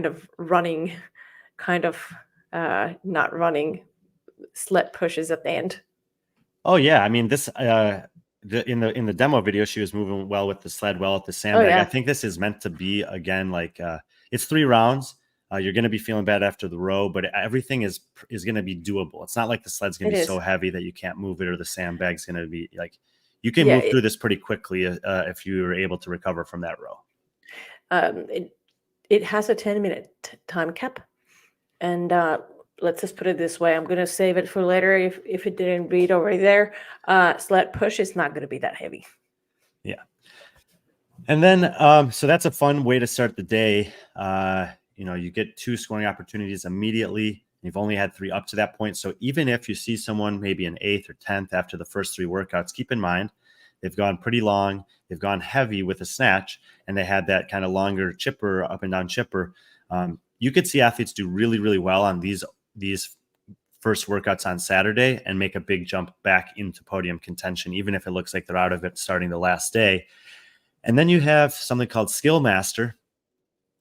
of running, not running sled pushes at the end. Oh yeah, I mean this in the demo video, she was moving well with the sled, well at the sandbag. I think this is meant to be, again, like it's 3 rounds. You're going to be feeling bad after the row, but everything is going to be doable. It's not like the sled's going to be so heavy that you can't move it, or the sandbag's going to be like, you can move through this pretty quickly if you were able to recover from that row. It has a 10-minute time cap, and let's just put it this way. I'm going to save it for later if it didn't read over there. Sled push is not going to be that heavy. Yeah. And then, so that's a fun way to start the day. You get 2 scoring opportunities immediately. You've only had 3 up to that point. So even if you see someone maybe in 8th or 10th after the first 3 workouts, keep in mind, they've gone pretty long. They've gone heavy with a snatch, and they had that kind of longer chipper, up and down chipper. You could see athletes do really, really well on these first workouts on Saturday and make a big jump back into podium contention, even if it looks like they're out of it starting the last day. And then you have something called Skill Master.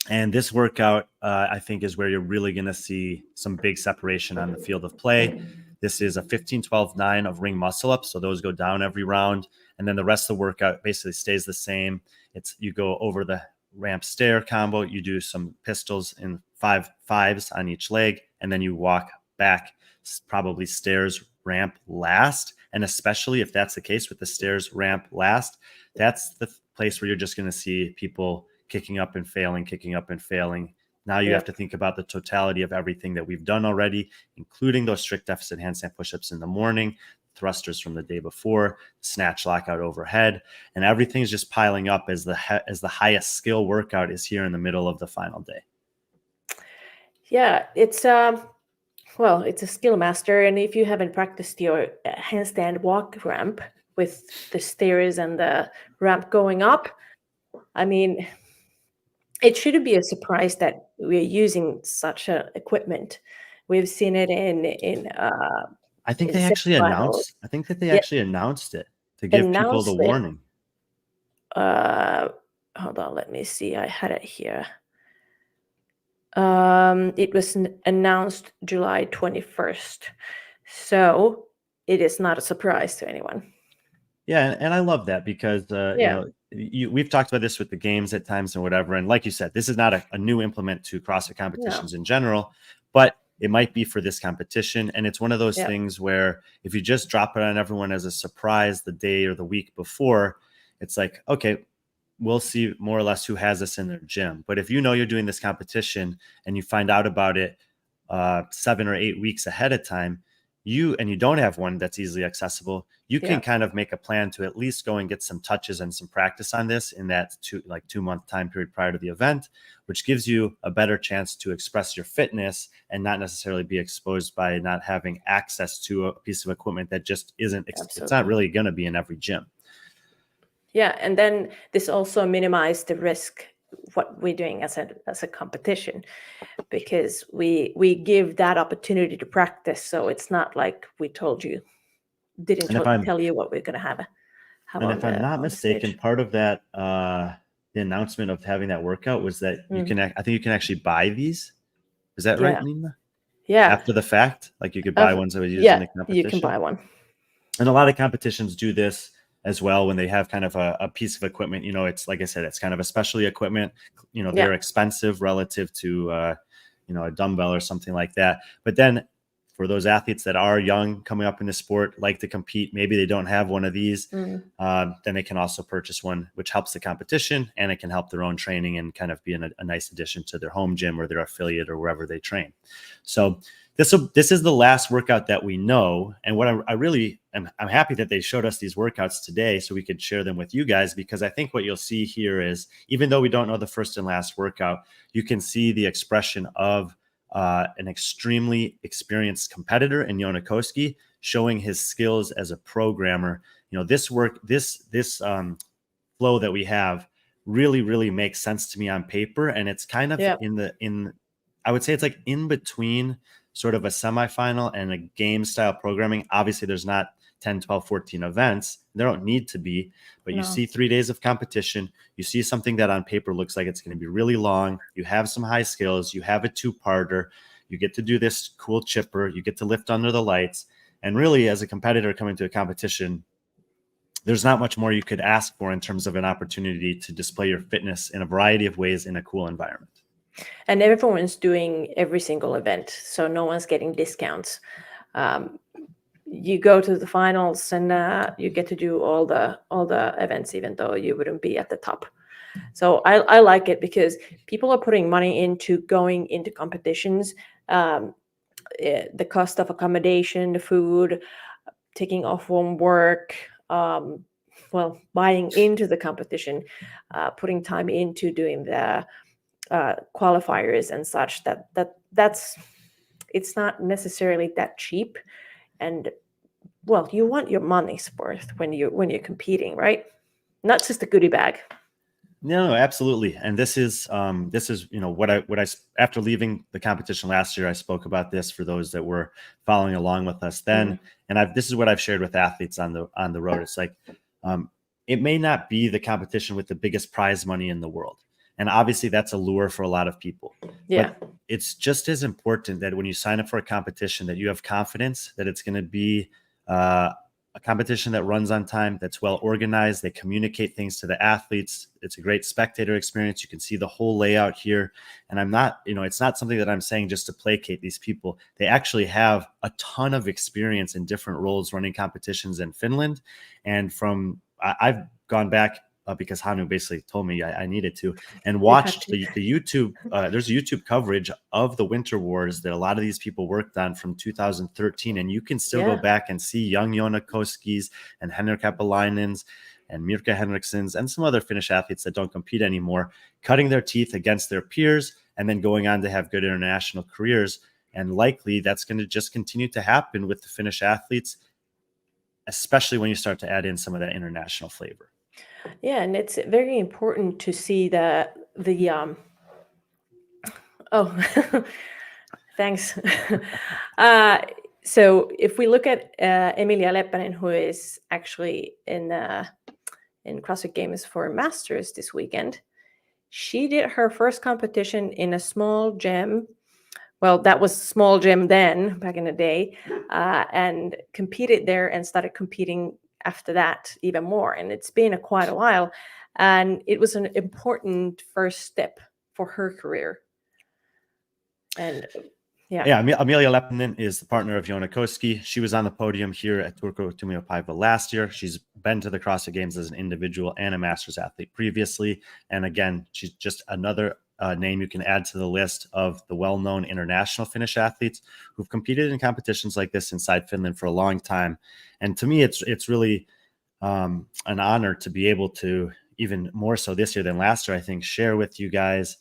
And this workout, I think, is where you're really going to see some big separation on the field of play. This is a 15-12-9 of ring muscle ups. So those go down every round. And then the rest of the workout basically stays the same. You go over the ramp stair combo. You do some pistols in 5-5s on each leg. And then you walk back, probably stairs, ramp last. And especially if that's the case with the stairs, ramp last, that's the place where you're just going to see people kicking up and failing. Now you have to think about the totality of everything that we've done already, including those strict deficit handstand push-ups in the morning, thrusters from the day before, snatch lockout overhead, and everything's just piling up as the highest skill workout is here in the middle of the final day. Yeah, it's it's a skill master, and if you haven't practiced your handstand walk ramp with the stairs and the ramp going up, I mean, it shouldn't be a surprise that we're using such equipment. We've seen it in I think they actually announced. I think that they actually announced it to give people the warning. Hold on, let me see. I had it here. It was announced July 21st, so it is not a surprise to anyone. Yeah, and I love that because we've talked about this with the games at times and whatever. And like you said, this is not a new implement to CrossFit competitions in general, but it might be for this competition. And it's one of those things where if you just drop it on everyone as a surprise the day or the week before, it's like, okay, we'll see more or less who has this in their gym. But if you know you're doing this competition and you find out about it 7 or 8 weeks ahead of time, you don't have one that's easily accessible, you can kind of make a plan to at least go and get some touches and some practice on this in that 2-month time period prior to the event, which gives you a better chance to express your fitness and not necessarily be exposed by not having access to a piece of equipment that just isn't, it's not really going to be in every gym. Yeah, and then this also minimizes the risk what we're doing as a competition, because we give that opportunity to practice. So it's not like we didn't tell you what we're going to have. And if I'm not mistaken, part of that the announcement of having that workout was that I think you can actually buy these. Is that right, Minna? Yeah. After the fact, like you could buy ones that were used in the competition. You can buy one. And a lot of competitions do this as well when they have kind of a piece of equipment. It's like I said, it's kind of a specialty equipment. They're expensive relative to a dumbbell or something like that. But then for those athletes that are young, coming up in the sport, like to compete, maybe they don't have one of these, then they can also purchase one, which helps the competition, and it can help their own training and kind of be a nice addition to their home gym or their affiliate or wherever they train. So this is the last workout that we know. And what I'm happy that they showed us these workouts today so we could share them with you guys, because I think what you'll see here is, even though we don't know the first and last workout, you can see the expression of an extremely experienced competitor in Joona Koski, showing his skills as a programmer. This flow that we have really makes sense to me on paper, and it's kind of I would say it's like in between sort of a semifinal and a game style programming. Obviously there's not 10, 12, 14 events. There don't need to be, but you see 3 days of competition. You see something that on paper looks like it's going to be really long. You have some high skills. You have a 2-parter. You get to do this cool chipper. You get to lift under the lights. And really, as a competitor coming to a competition, there's not much more you could ask for in terms of an opportunity to display your fitness in a variety of ways in a cool environment. And everyone's doing every single event, so no one's getting discounts. You go to the finals and you get to do all the events, even though you wouldn't be at the top. So I like it because people are putting money into going into competitions. The cost of accommodation, the food, taking off from work, buying into the competition, putting time into doing the qualifiers and such, that's it's not necessarily that cheap. And you want your money's worth when you're competing, right? Not just a goodie bag. No, absolutely. And this is what I after leaving the competition last year, I spoke about this for those that were following along with us then. And this is what I've shared with athletes on the road. It's like, it may not be the competition with the biggest prize money in the world. And obviously that's a lure for a lot of people. Yeah. But it's just as important that when you sign up for a competition, that you have confidence that it's going to be a competition that runs on time, that's well organized. They communicate things to the athletes. It's a great spectator experience. You can see the whole layout here. And I'm not, it's not something that I'm saying just to placate these people. They actually have a ton of experience in different roles running competitions in Finland. And I've gone back because Hanu basically told me I needed to, and watched the YouTube. There's YouTube coverage of the Winter Wars that a lot of these people worked on from 2013, and you can still go back and see young Joona Koskis and Henrik Apolainens and Mirka Henrikssons and some other Finnish athletes that don't compete anymore, cutting their teeth against their peers and then going on to have good international careers. And likely that's going to just continue to happen with the Finnish athletes, especially when you start to add in some of that international flavor. Yeah, and it's very important to see thanks. So if we look at Emilia Leppänen, who is actually in CrossFit Games for Masters this weekend, she did her first competition in a small gym. Well, that was small gym then, back in the day, and competed there and started competing after that even more. And it's been quite a while. And it was an important first step for her career. And Emilia Leppänen is the partner of Joona Koski. She was on the podium here at Turku Tuomiopa iva last year. She's been to the CrossFit Games as an individual and a Masters athlete previously. And again, she's just another name you can add to the list of the well-known international Finnish athletes who've competed in competitions like this inside Finland for a long time. And to me, it's really an honor to be able to, even more so this year than last year, I think, share with you guys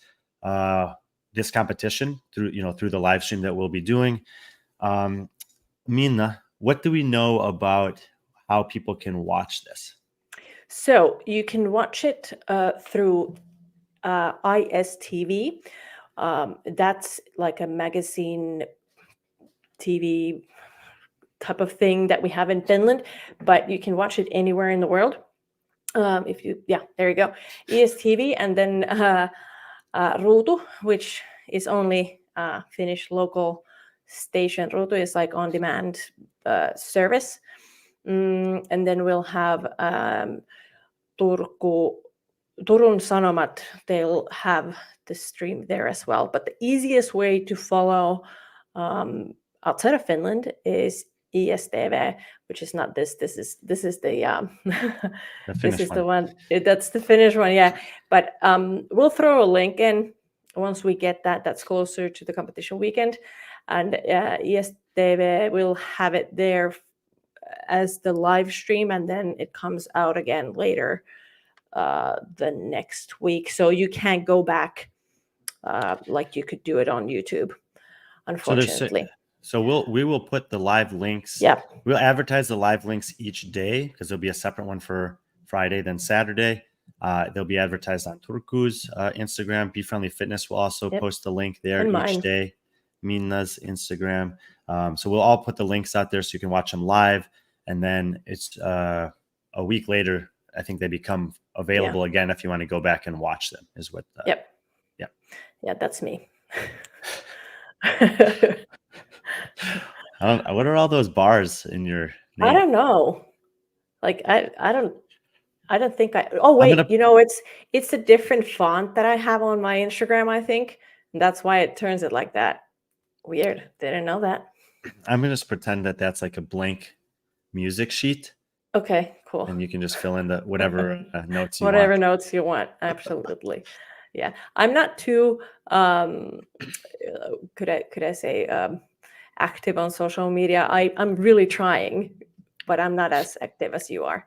this competition through the live stream that we'll be doing. Minna, what do we know about how people can watch this? So you can watch it through ISTV. That's like a magazine TV type of thing that we have in Finland, but you can watch it anywhere in the world. There you go, ESTV, and then Ruutu, which is only Finnish local station. Ruutu is like on-demand service, and then we'll have Turun Sanomat. They'll have the stream there as well. But the easiest way to follow outside of Finland is ESTV, which is not this. This is the this is the one. That's the Finnish one, yeah. But we'll throw a link in once we get that. That's closer to the competition weekend, and ESTV will have it there as the live stream, and then it comes out again later the next week. So you can't go back like you could do it on YouTube, unfortunately. So we will put the live links. Yeah. We'll advertise the live links each day, because there'll be a separate one for Friday, then Saturday. They'll be advertised on Turku's Instagram. B.Friendly Fitness will also post the link there each day. Minna's Instagram. So we'll all put the links out there so you can watch them live. And then it's a week later, I think they become available again if you want to go back and watch them. Is what? Yeah, that's me. What are all those bars in your name? I don't know. Like I don't think oh wait, it's a different font that I have on my Instagram, I think. And that's why it turns it like that. Weird. Didn't know that. I'm gonna just pretend that that's like a blank music sheet. Okay, cool. And you can just fill in the whatever notes you want. Whatever want. Notes you want. Absolutely. Yeah. I'm not too could I say active on social media. I'm really trying, but I'm not as active as you are.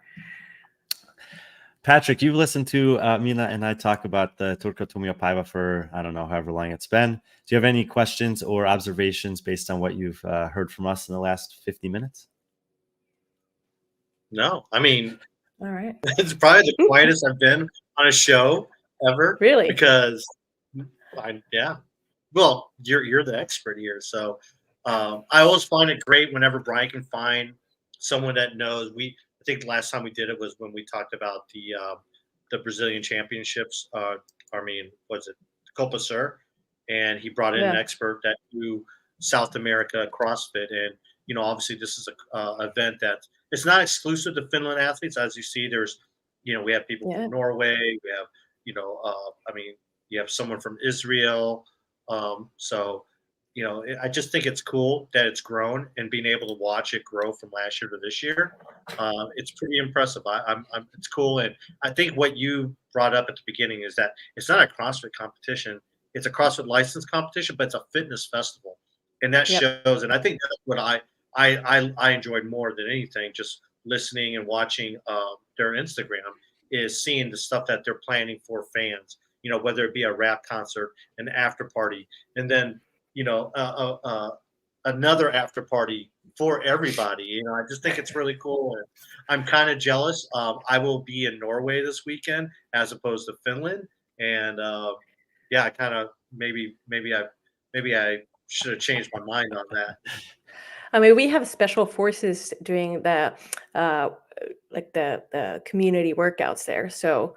Patrick, you've listened to Minna and I talk about the Turku Tuomiopa iva for, I don't know, however long it's been. Do you have any questions or observations based on what you've heard from us in the last 50 minutes? No, I mean, all right. It's probably the quietest I've been on a show ever. Really? Because, well, you're the expert here. So I always find it great whenever Brian can find someone that knows. I think the last time we did it was when we talked about the Brazilian championships. Was it Copa Sur? And he brought in an expert that knew South America CrossFit. And, obviously this is a event that it's not exclusive to Finland athletes. As you see, there's, we have people from Norway. We have, you have someone from Israel. So, I just think it's cool that it's grown, and being able to watch it grow from last year to this year. It's pretty impressive. It's cool. And I think what you brought up at the beginning is that it's not a CrossFit competition. It's a CrossFit license competition, but it's a fitness festival. And that shows. And I think that's what I enjoyed more than anything, just listening and watching their Instagram, is seeing the stuff that they're planning for fans, whether it be a rap concert, an after party, and then, another after party for everybody. I just think it's really cool. And I'm kind of jealous. I will be in Norway this weekend as opposed to Finland. And I kind of maybe I should have changed my mind on that. I mean, we have special forces doing the the community workouts there, so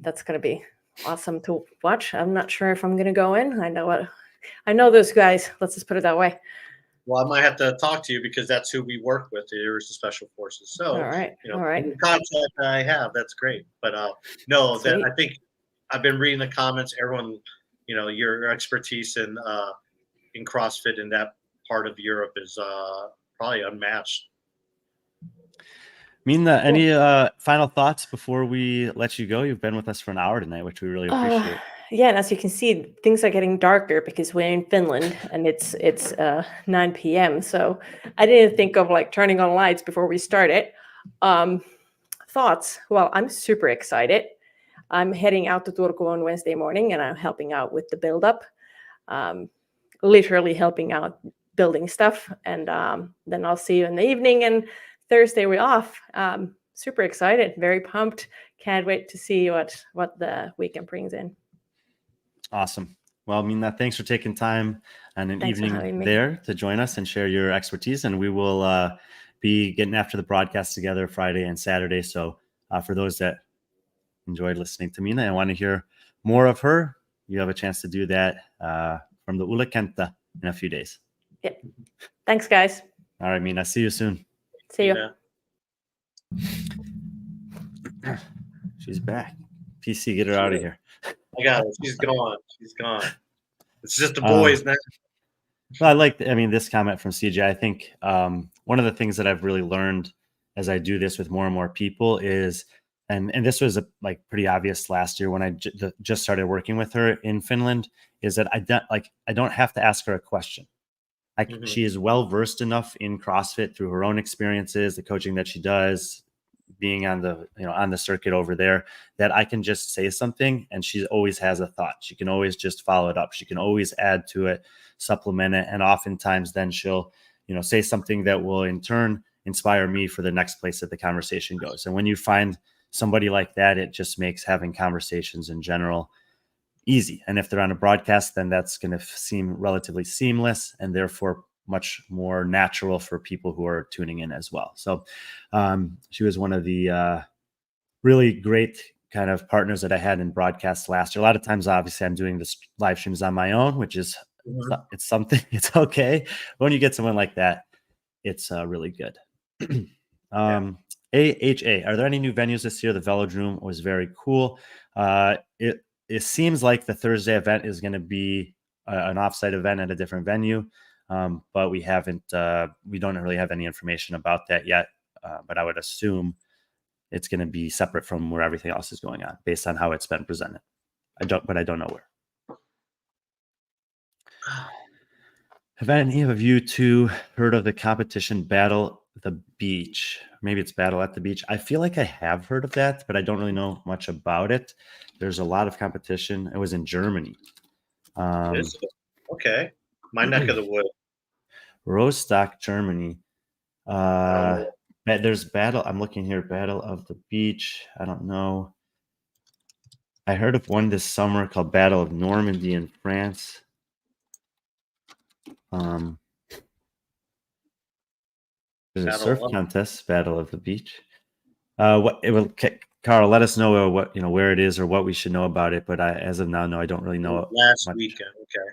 that's going to be awesome to watch. I'm not sure if I'm going to go in. I know those guys. Let's just put it that way. Well, I might have to talk to you, because that's who we work with. There's the special forces. So, all right. The contact I have, that's great. But no, that I think I've been reading the comments. Everyone, your expertise in CrossFit in that part of Europe is probably unmatched. Minna, any final thoughts before we let you go? You've been with us for an hour tonight, which we really appreciate. yeah, and as you can see, things are getting darker because we're in Finland and it's 9 p.m. So I didn't think of like turning on lights before we started. Thoughts? Well, I'm super excited. I'm heading out to Turku on Wednesday morning and I'm helping out with the build-up, literally helping out building stuff. And then I'll see you in the evening, and Thursday we're off. Super excited, very pumped. Can't wait to see what the weekend brings in. Awesome. Well, Minna, thanks for taking time on an Thanks for having evening me. there to join us and share your expertise. And we will be getting after the broadcast together Friday and Saturday. So for those that enjoyed listening to Minna and want to hear more of her, you have a chance to do that from the Ule Kenta in a few days. Yeah. Thanks, guys. All right, Minna. See you soon. See you. She's back. PC, get her out of here. I got it. She's gone. She's gone. It's just the boys now. Well, I mean, this comment from CJ, I think one of the things that I've really learned as I do this with more and more people is, and this was like pretty obvious last year when I just started working with her in Finland, is that I don't have to ask her a question. She is well versed enough in CrossFit through her own experiences, the coaching that she does, being on the circuit over there, that I can just say something and she always has a thought. She can always just follow it up. She can always add to it, supplement it. And oftentimes then she'll, say something that will in turn inspire me for the next place that the conversation goes. And when you find somebody like that, it just makes having conversations in general easy. And if they're on a broadcast, then that's going to seem relatively seamless and therefore much more natural for people who are tuning in as well. So she was one of the really great kind of partners that I had in broadcast last year. A lot of times, obviously, I'm doing this live streams on my own, which is it's something. It's okay. But when you get someone like that, it's really good. AHA, are there any new venues this year? The Velodrome was very cool. It seems like the Thursday event is going to be an offsite event at a different venue. But we don't really have any information about that yet. But I would assume it's going to be separate from where everything else is going on based on how it's been presented. I don't know where. Have any of you two heard of the competition Battle the Beach? Maybe it's Battle at the Beach. I feel like I have heard of that, but I don't really know much about it. There's a lot of competition. It was in Germany. Okay. My neck of the wood. Rostock, Germany. There's Battle. I'm looking here. Battle of the Beach. I don't know. I heard of one this summer called Battle of Normandy in France. There's a surf contest, Battle of the Beach. Carl, let us know where it is or what we should know about it. But as of now, no, I don't really know. Last weekend, okay.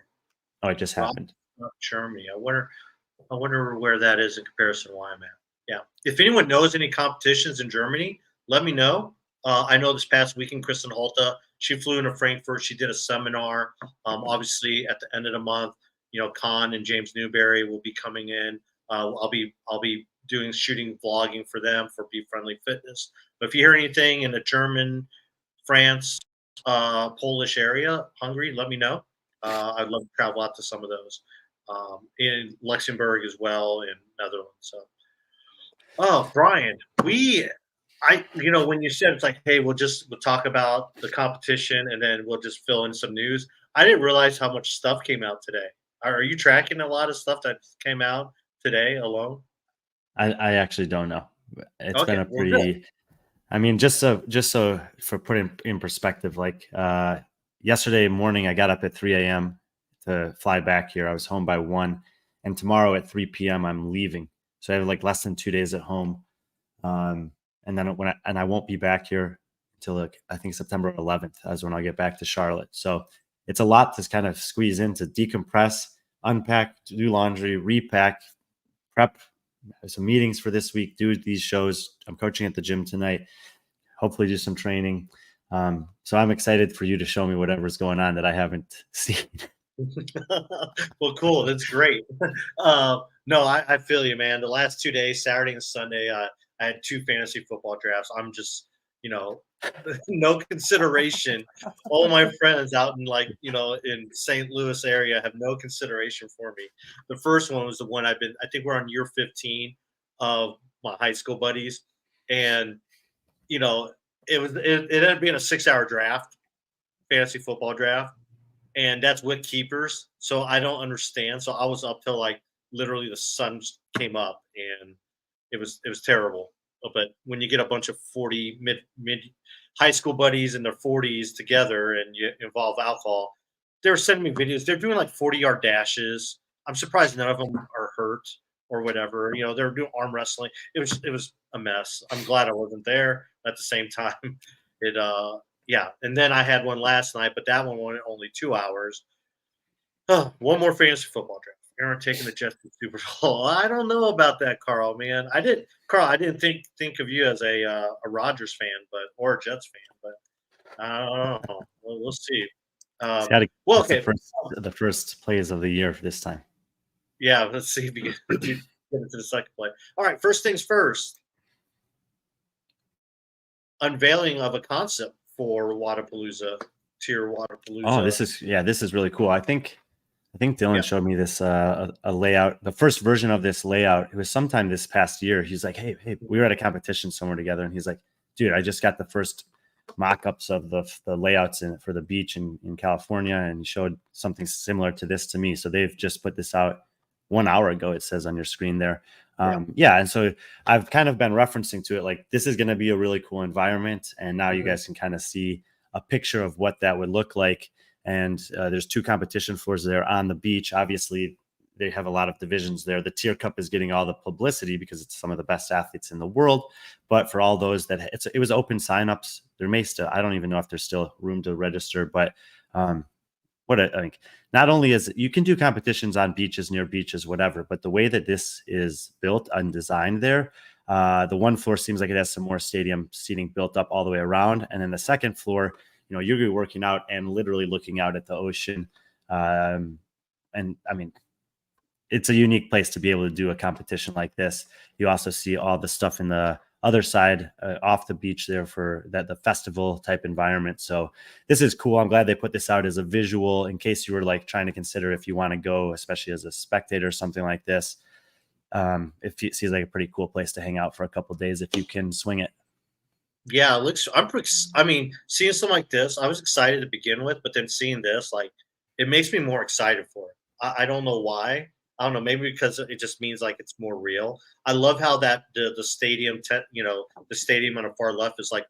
Oh, it just happened. Germany. I wonder where that is in comparison to where I'm at. Yeah. If anyone knows any competitions in Germany, let me know. I know this past weekend, Kristen Holta, she flew into Frankfurt. She did a seminar. Obviously, at the end of the month, Con and James Newberry will be coming in. I'll be shooting vlogging for them for B.Friendly Fitness. But if you hear anything in the German, France, Polish area, Hungary, let me know. I'd love to travel out to some of those. In Luxembourg as well, in Netherlands. So, Brian, when you said it's like, hey, we'll talk about the competition and then we'll just fill in some news. I didn't realize how much stuff came out today. Are you tracking a lot of stuff that came out today alone? I actually don't know. It's been a pretty. I mean, just so for putting in perspective, like yesterday morning, I got up at 3 a.m. to fly back here. I was home by 1, and tomorrow at 3 p.m. I'm leaving. So I have like less than 2 days at home, and then I won't be back here until I think September 11th is when I'll get back to Charlotte. So it's a lot to kind of squeeze in, to decompress, unpack, do laundry, repack, prep some meetings for this week, do these shows. I'm coaching at the gym tonight. Hopefully do some training. So I'm excited for you to show me whatever's going on that I haven't seen. Well, cool. That's great. No, I feel you, man. The last 2 days, Saturday and Sunday, I had 2 fantasy football drafts. I'm just, no consideration. All my friends out in in St. Louis area have no consideration for me. The first one was the one I think we're on year 15 of my high school buddies. And, it ended up being a 6-hour draft, fantasy football draft. And that's with keepers. So I don't understand. So I was up till like literally the sun came up, and it was terrible. But when you get a bunch of 40 mid high school buddies in their 40s together and you involve alcohol, they're sending me videos. They're doing like 40-yard dashes. I'm surprised none of them are hurt or whatever. They're doing arm wrestling. It was a mess. I'm glad I wasn't there. At the same time, yeah. And then I had one last night, but that one went only 2 hours. Oh, one more fantasy football draft. Aaron taking the Jets to the Super Bowl. I don't know about that, Carl. Man, I didn't think of you as a Rodgers fan, or a Jets fan, but I don't know. We'll see. Okay. The first plays of the year for this time. Yeah, let's see if you get into the second play. All right, first things first. Unveiling of a concept for Waterpalooza, Tier Waterpalooza. Oh, this is really cool. I think Dylan showed me this a layout, the first version of this layout. It was sometime this past year. He's like, hey, we were at a competition somewhere together, and he's like, dude, I just got the first mock-ups of the layouts for the beach in California, and he showed something similar to this to me. So they've just put this out 1 hour ago, it says on your screen there. And so I've kind of been referencing to it like, this is going to be a really cool environment, and now you guys can kind of see a picture of what that would look like. And there's 2 competition floors there on the beach. Obviously, they have a lot of divisions there. The Tier Cup is getting all the publicity because it's some of the best athletes in the world. But for all those that it was open signups, there may still, I don't even know if there's still room to register. But what I think, not only is you can do competitions on beaches, near beaches, whatever, but the way that this is built and designed there, the one floor seems like it has some more stadium seating built up all the way around. And then the second floor, you're going to be working out and literally looking out at the ocean. And I mean, it's a unique place to be able to do a competition like this. You also see all the stuff in the other side off the beach there for the festival type environment. So this is cool. I'm glad they put this out as a visual in case you were like trying to consider if you want to go, especially as a spectator or something like this. It seems like a pretty cool place to hang out for a couple of days if you can swing it. Yeah, it looks. Seeing something like this, I was excited to begin with, but then seeing this, like, it makes me more excited for it. I don't know why. I don't know. Maybe because it just means like it's more real. I love how that the stadium, the stadium on the far left is like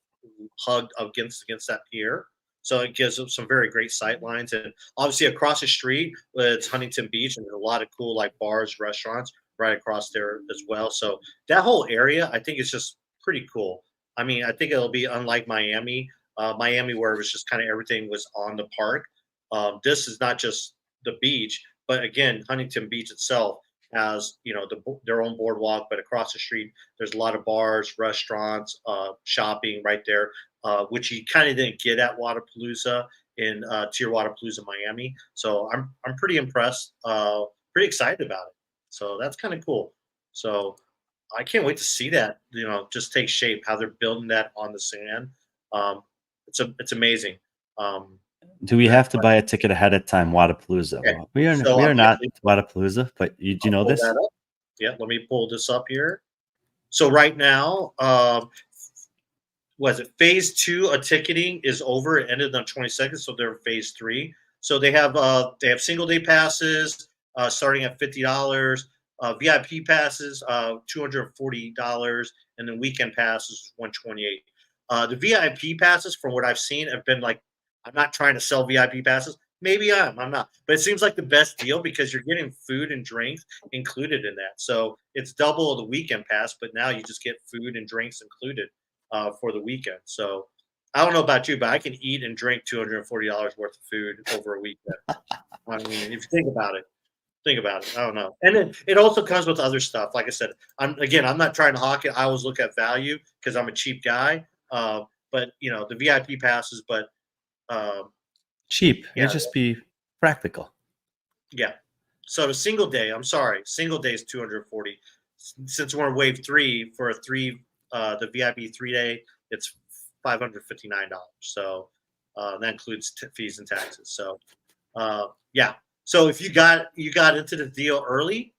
hugged against that pier. So it gives them some very great sight lines. And obviously across the street, it's Huntington Beach, and there's a lot of cool like bars, restaurants right across there as well. So that whole area, I think, is just pretty cool. I mean, I think it'll be unlike Miami, where it was just kind of everything was on the park. This is not just the beach, but again, Huntington Beach itself has, their own boardwalk, but across the street, there's a lot of bars, restaurants, shopping right there, which you kind of didn't get at Waterpalooza in Tier Waterpalooza Miami. So I'm pretty impressed, pretty excited about it. So that's kind of cool. So I can't wait to see that, just take shape, how they're building that on the sand. It's amazing. Do we have to buy a ticket ahead of time, Waterpalooza? Okay. Well, we are not Waterpalooza, but do you know this? Yeah, let me pull this up here. So right now, was it phase 2 of ticketing is over. It ended on 22nd, so they're phase 3. So they have single day passes starting at $50. VIP passes, $240, and then weekend passes, $128. The VIP passes, from what I've seen, have been like, I'm not trying to sell VIP passes. Maybe I'm not. But it seems like the best deal because you're getting food and drinks included in that. So it's double of the weekend pass, but now you just get food and drinks included for the weekend. So I don't know about you, but I can eat and drink $240 worth of food over a weekend. I mean, if you think about it. I don't know. And then it also comes with other stuff. Like I said, I'm not trying to hawk it. I always look at value because I'm a cheap guy. But the VIP passes, but cheap. Yeah, just be practical. Yeah. So the single day is $240. Since we're in wave 3 for the VIP 3-day, it's $559. So that includes fees and taxes. So yeah. So if you got into the deal early,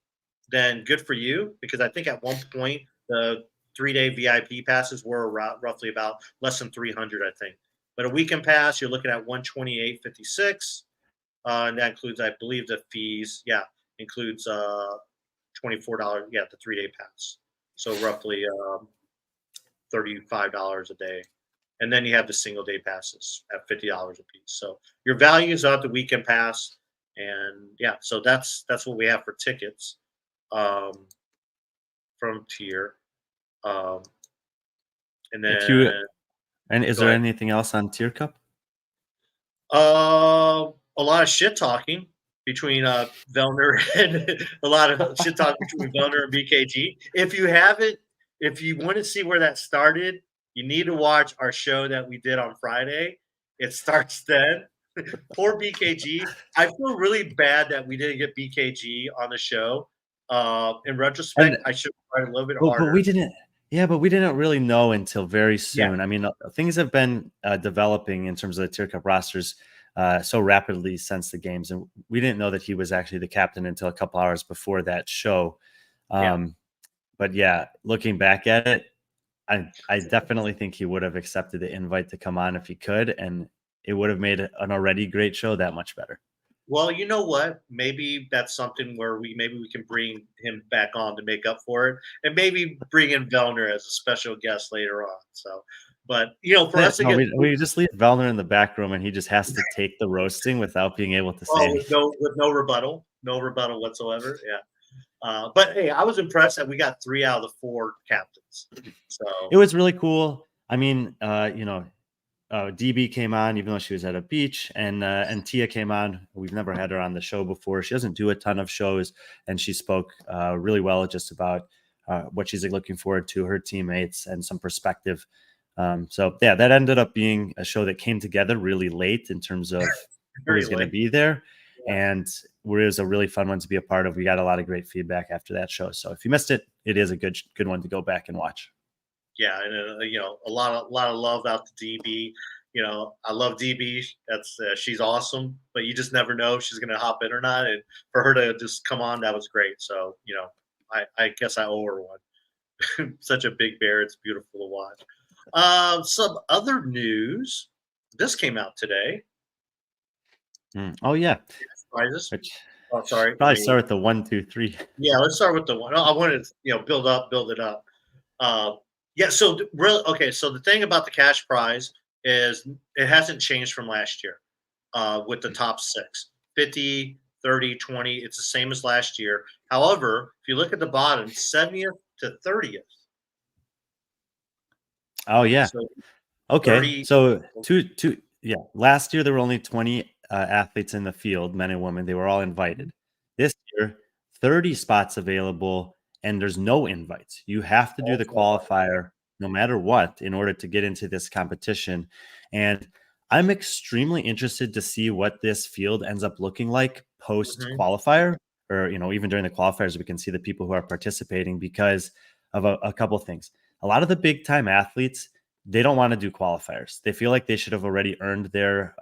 then good for you, because I think at one point the 3-day VIP passes were roughly about less than 300, I think. But a weekend pass, you're looking at 128.56, and that includes, I believe, the fees. Yeah, includes $24. Yeah, the 3-day pass, so roughly $35 a day. And then you have the single day passes at $50 a piece. So your values are the weekend pass, and yeah, so that's what we have for tickets from Tier. And If you then and is go there ahead. anything else on Tier Cup? A lot of shit talking between Vellner and a lot of shit talking between Vellner and BKG. If you want to see where that started, you need to watch our show that we did on Friday. It starts then. Poor BKG. I feel really bad that we didn't get BKG on the show. In retrospect, I should have tried a little bit harder. But we didn't. Yeah, but we didn't really know until very Yeah. soon. I mean, things have been developing in terms of the Tier Cup rosters so rapidly since the games, and we didn't know that he was actually the captain until a couple hours before that show. But yeah, looking back at it, I definitely think he would have accepted the invite to come on if he could, and it would have made an already great show that much better. Well, you know what? Maybe that's something where we can bring him back on to make up for it, and maybe bring in Vellner as a special guest later on. So, but for us to get we just leave Vellner in the back room, and he just has to take the roasting without being able to say with no rebuttal whatsoever. Yeah. But hey, I was impressed that we got 3 out of the 4 captains. So it was really cool. I mean, DB came on even though she was at a beach, and Tia came on. We've never had her on the show before. She doesn't do a ton of shows, and she spoke really well just about what she's looking forward to, her teammates, and some perspective. So yeah, that ended up being a show that came together really late in terms of who was going to be there. Yeah. And it was a really fun one to be a part of. We got a lot of great feedback after that show. So if you missed it, it is a good one to go back and watch. Yeah, and a lot of love out to DB. I love DB. That's she's awesome, but you just never know if she's going to hop in or not. And for her to just come on, that was great. So I guess I owe her one. Such a big bear. It's beautiful to watch. Some other news. This came out today. Oh yeah. Surprises. Sorry. Probably start with the 1, 2, 3. Yeah, let's start with the one. I wanted to build it up. Yeah. So okay. So the thing about the cash prize is it hasn't changed from last year. With the top 6, 50, 30, 20, it's the same as last year. However, if you look at the bottom, 70th to 30th. Oh yeah. So okay. 30, so two. Yeah. Last year there were only 20 athletes in the field, men and women. They were all invited. This year, 30 spots available, and there's no invites. You have to do the qualifier no matter what in order to get into this competition. And I'm extremely interested to see what this field ends up looking like post qualifier, or even during the qualifiers, we can see the people who are participating because of a couple of things. A lot of the big time athletes, they don't want to do qualifiers. They feel like they should have already earned their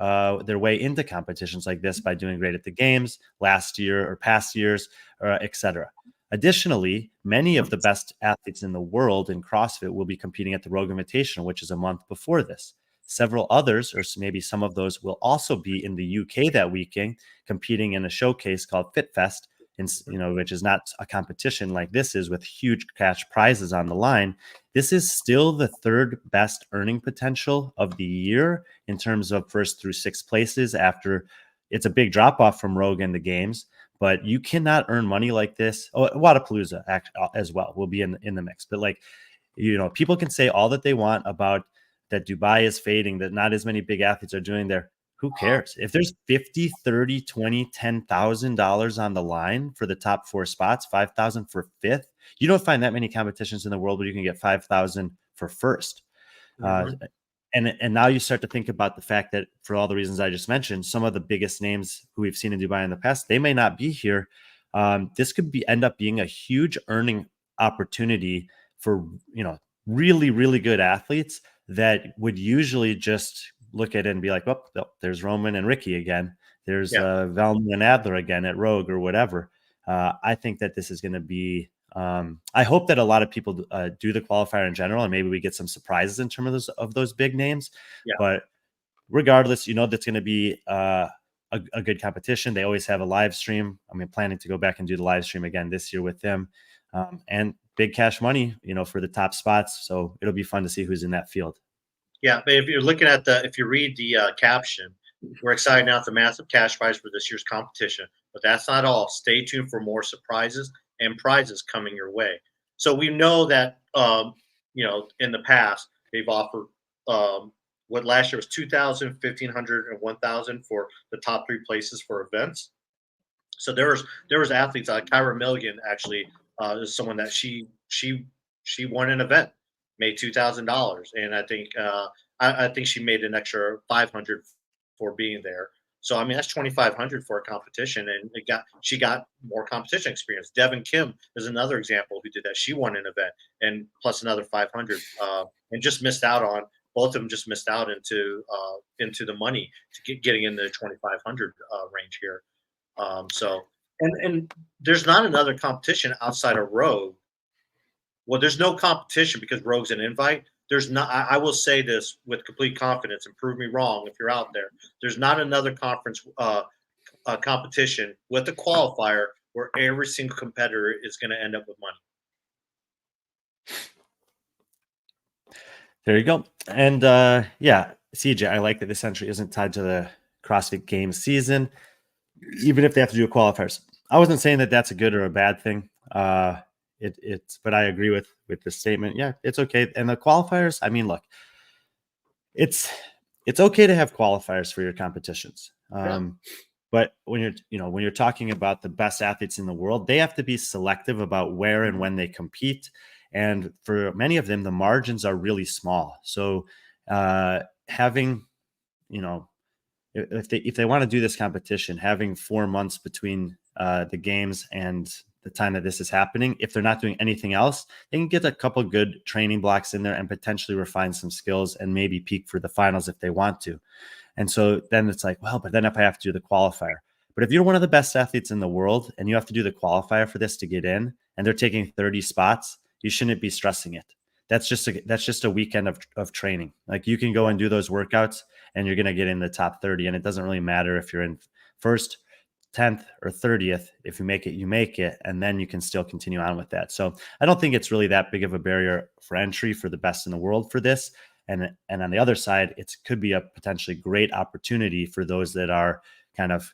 way into competitions like this by doing great at the games last year or past years, etc. Additionally, many of the best athletes in the world in CrossFit will be competing at the Rogue Invitational, which is a month before this. Several others, or maybe some of those, will also be in the UK that weekend, competing in a showcase called FitFest, which is not a competition like this is with huge cash prizes on the line. This is still the 3rd best earning potential of the year in terms of 1st through 6th places. After it's a big drop off from Rogue and the games, but you cannot earn money like this. Oh, Waterpalooza as well will be in the mix. But people can say all that they want about that Dubai is fading, that not as many big athletes are doing there. Who cares? If there's 50, 30, 20, $10,000 on the line for the top 4 spots, 5,000 for 5th, you don't find that many competitions in the world where you can get 5,000 for 1st. And now you start to think about the fact that for all the reasons I just mentioned, some of the biggest names who we've seen in Dubai in the past, they may not be here. This could end up being a huge earning opportunity for really, really good athletes that would usually just look at it and be like, well, there's Roman and Ricky again. There's Velma and Adler again at Rogue or whatever. I think that this is going to be, I hope that a lot of people do the qualifier in general, and maybe we get some surprises in terms of those big names. Yeah. But regardless, that's going to be a good competition. They always have a live stream. I'm planning to go back and do the live stream again this year with them, and big cash money, for the top spots. So it'll be fun to see who's in that field. Yeah, but if you're looking at if you read the caption, we're excited now. It's a massive cash prize for this year's competition, but that's not all. Stay tuned for more surprises and prizes coming your way. So we know that, in the past, they've offered what last year was 2,000, 1,500, and 1,000 for the top 3 places for events. So there was athletes like Kyra Milligan actually is someone that she won an event, made $2,000, and I think she made an extra 500 for being there. So that's 2,500 for a competition, and she got more competition experience. Devin Kim is another example who did that. She won an event and plus another 500, and just missed out on. Both of them just missed out into the money to getting in the 2,500 range here. And there's not another competition outside of Rogue. Well, there's no competition because Rogue's an invite. There's not. I will say this with complete confidence, and prove me wrong if you're out there. There's not another conference competition with a qualifier where every single competitor is going to end up with money. There you go. And CJ, I like that this entry isn't tied to the CrossFit Games season, even if they have to do qualifiers. I wasn't saying that that's a good or a bad thing. But I agree with the statement. Yeah, it's okay. And the qualifiers, look, it's okay to have qualifiers for your competitions. But when you're talking about the best athletes in the world, they have to be selective about where and when they compete. And for many of them, the margins are really small. So having, if they want to do this competition, having 4 months between the games and the time that this is happening, if they're not doing anything else, they can get a couple good training blocks in there and potentially refine some skills and maybe peak for the finals if they want to. And so then it's like, well, but then if I have to do the qualifier, but if you're one of the best athletes in the world and you have to do the qualifier for this to get in, and they're taking 30 spots, you shouldn't be stressing it. That's just a weekend of training. Like, you can go and do those workouts and you're going to get in the top 30. And it doesn't really matter if you're in first, 10th, or 30th. If you make it, you make it. And then you can still continue on with that. So I don't think it's really that big of a barrier for entry for the best in the world for this. And on the other side, it could be a potentially great opportunity for those that are kind of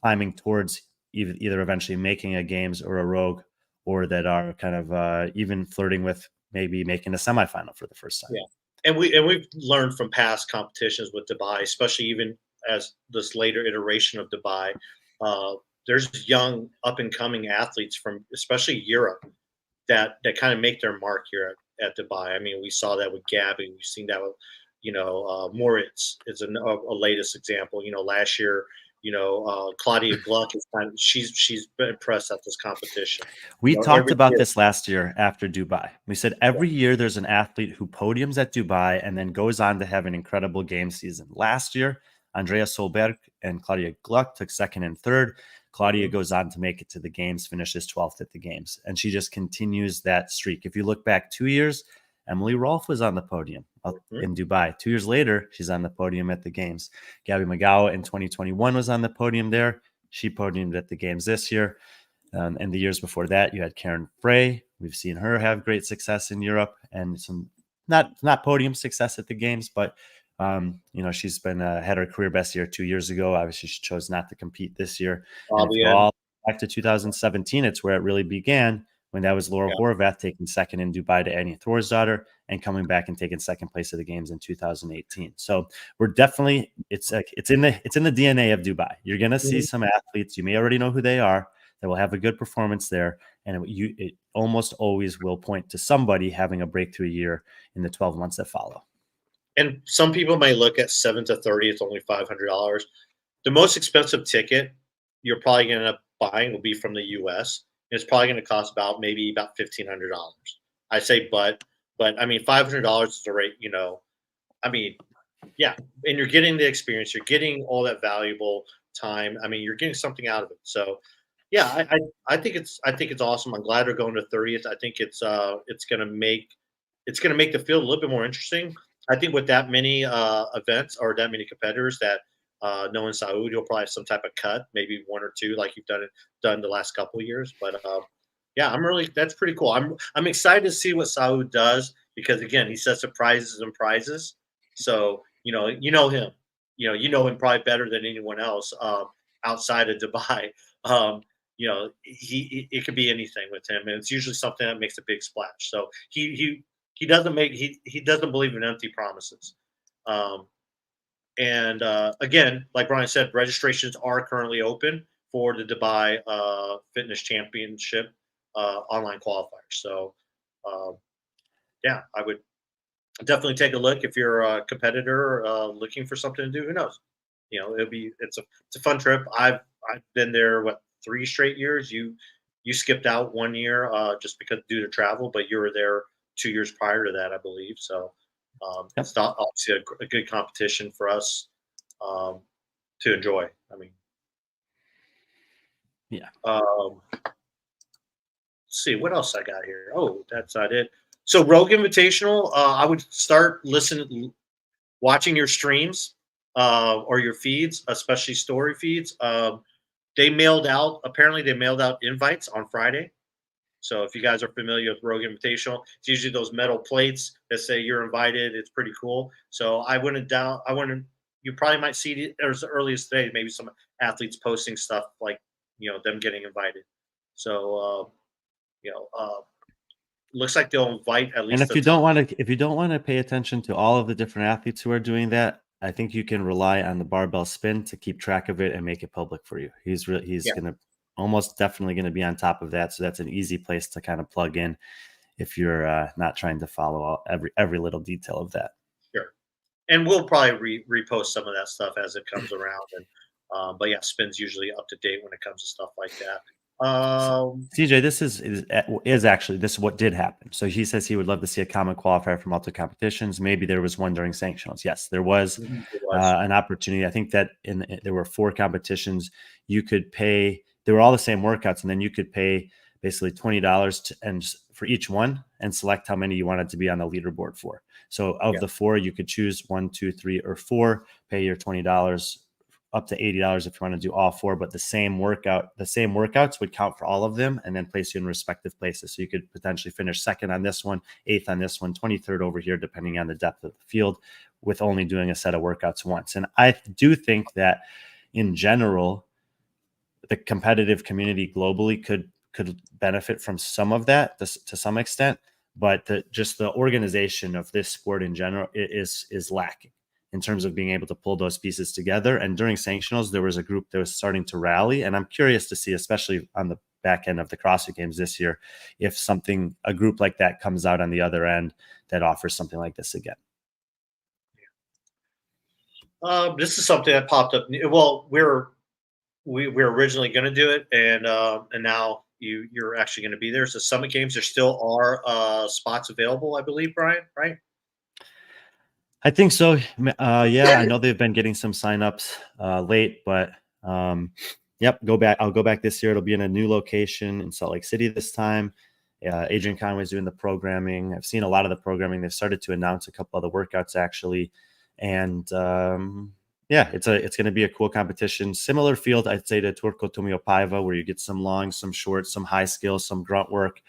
climbing towards either eventually making a games or a Rogue, or that are kind of even flirting with maybe making a semifinal for the first time. Yeah, and we've learned from past competitions with Dubai, especially even as this later iteration of Dubai. There's young up and coming athletes from especially Europe that kind of make their mark here at Dubai. We saw that with Gabby. We've seen that with Moritz is a latest example. Last year. Claudia Gluck is she's been impressed at this competition. We talked about this last year after Dubai. We said every year there's an athlete who podiums at Dubai and then goes on to have an incredible game season. Last year, Andrea Solberg and Claudia Gluck took second and third. Claudia goes on to make it to the games, finishes 12th at the games, and she just continues that streak. If you look back 2 years, Emily Rolfe was on the podium in Dubai. 2 years later, she's on the podium at the games. Gabby Magawa in 2021 was on the podium there. She podiumed at the games this year. And the years before that, you had Karen Frey. We've seen her have great success in Europe and some not podium success at the games, but she's been had her career best year 2 years ago. Obviously, she chose not to compete this year. And if you go all back to 2017, it's where it really began, when that was Laura Horvath taking second in Dubai to Annie Thorsdottir and coming back and taking second place at the games in 2018. So we're definitely, it's in the DNA of Dubai. You're going to see some athletes, you may already know who they are, that will have a good performance there. And it almost always will point to somebody having a breakthrough year in the 12 months that follow. And some people may look at 7 to 30, it's only $500. The most expensive ticket you're probably going to end up buying will be from the US. It's probably going to cost about $1,500. I say, but $500 is the rate, I mean, yeah, and you're getting the experience. You're getting all that valuable time. I mean, you're getting something out of it. So, yeah, I think it's awesome. I'm glad they're going to 30th. I think it's gonna make the field a little bit more interesting. I think with that many events or that many competitors, that knowing Saud, you'll probably have some type of cut, maybe one or two, like you've done the last couple of years. But yeah, that's pretty cool. I'm excited to see what Saud does because again, he sets surprises and prizes. So you know him. You know him probably better than anyone else outside of Dubai. Um, it could be anything with him, and it's usually something that makes a big splash. So he doesn't believe in empty promises. Um, and again, like Brian said, registrations are currently open for the Dubai Fitness Championship online qualifiers. So um, yeah, I would definitely take a look if you're a competitor looking for something to do. Who knows? It's a fun trip. I've been there what 3 straight years. You skipped out 1 year just because due to travel, but you were there 2 years prior to that, I believe. So Yep. it's not obviously a good competition for us um, to enjoy. I mean, Yeah. let's see what else I got here. Oh, that's not it. So Rogue Invitational, I would start watching your streams or your feeds, especially story feeds. Apparently they mailed out invites on Friday. So if you guys are familiar with Rogue Invitational, it's usually those metal plates that say you're invited. It's pretty cool. So you probably might see it as early as today, maybe some athletes posting stuff like, them getting invited. So, looks like they'll invite at And least the top. if you don't want to pay attention to all of the different athletes who are doing that, I think you can rely on the barbell spin to keep track of it and make it public for you. He's Yeah. going to almost definitely going to be on top of that. So that's an easy place to kind of plug in if you're not trying to follow every little detail of that. Sure. And we'll probably repost some of that stuff as it comes around. And but yeah, Spin's usually up to date when it comes to stuff like that. CJ, this is actually this is what did happen. So he says he would love to see a common qualifier for multiple competitions. Maybe there was one during sanctionals. Yes, there was an opportunity. I think that there were 4 competitions. You could pay. They were all the same workouts, and then you could pay basically $20 and for each one, and select how many you wanted to be on the leaderboard for. So of the 4, you could choose 1, 2, 3, or 4. Pay your $20. Up to $80 if you want to do all 4, but the same workouts would count for all of them and then place you in respective places. So you could potentially finish 2nd on this one, 8th on this one, 23rd over here, depending on the depth of the field, with only doing a set of workouts once. And I do think that in general, the competitive community globally could benefit from some of that to some extent, but just the organization of this sport in general is lacking in terms of being able to pull those pieces together. And during sanctionals, there was a group that was starting to rally. And I'm curious to see, especially on the back end of the CrossFit Games this year, if a group like that comes out on the other end that offers something like this again. This is something that popped up. Well, we were originally going to do it, and now you're actually going to be there. So Summit Games, there still are spots available, I believe, Brian, right? I think so. Yeah, I know they've been getting some signups late, but yep, I'll go back this year. It'll be in a new location in Salt Lake City this time. Adrian Conway's doing the programming. I've seen a lot of the programming. They've started to announce a couple of the workouts actually, and yeah, it's going to be a cool competition. Similar field, I'd say, to Turku Tuomiopa iva, where you get some long, some short, some high skills, some grunt work,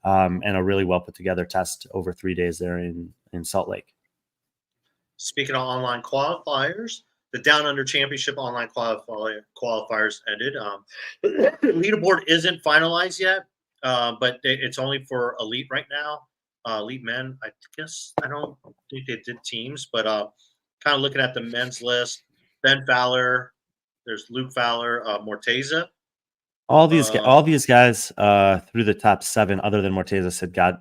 and a really well put together test over 3 days there in Salt Lake. Speaking of online qualifiers, the Down Under Championship online qualifiers ended. The leaderboard isn't finalized yet, but it's only for elite right now. Elite men, I guess. I don't think they did teams, but kind of looking at the men's list, Ben Fowler, there's Luke Fowler, Morteza. All these guys through the top 7, other than Morteza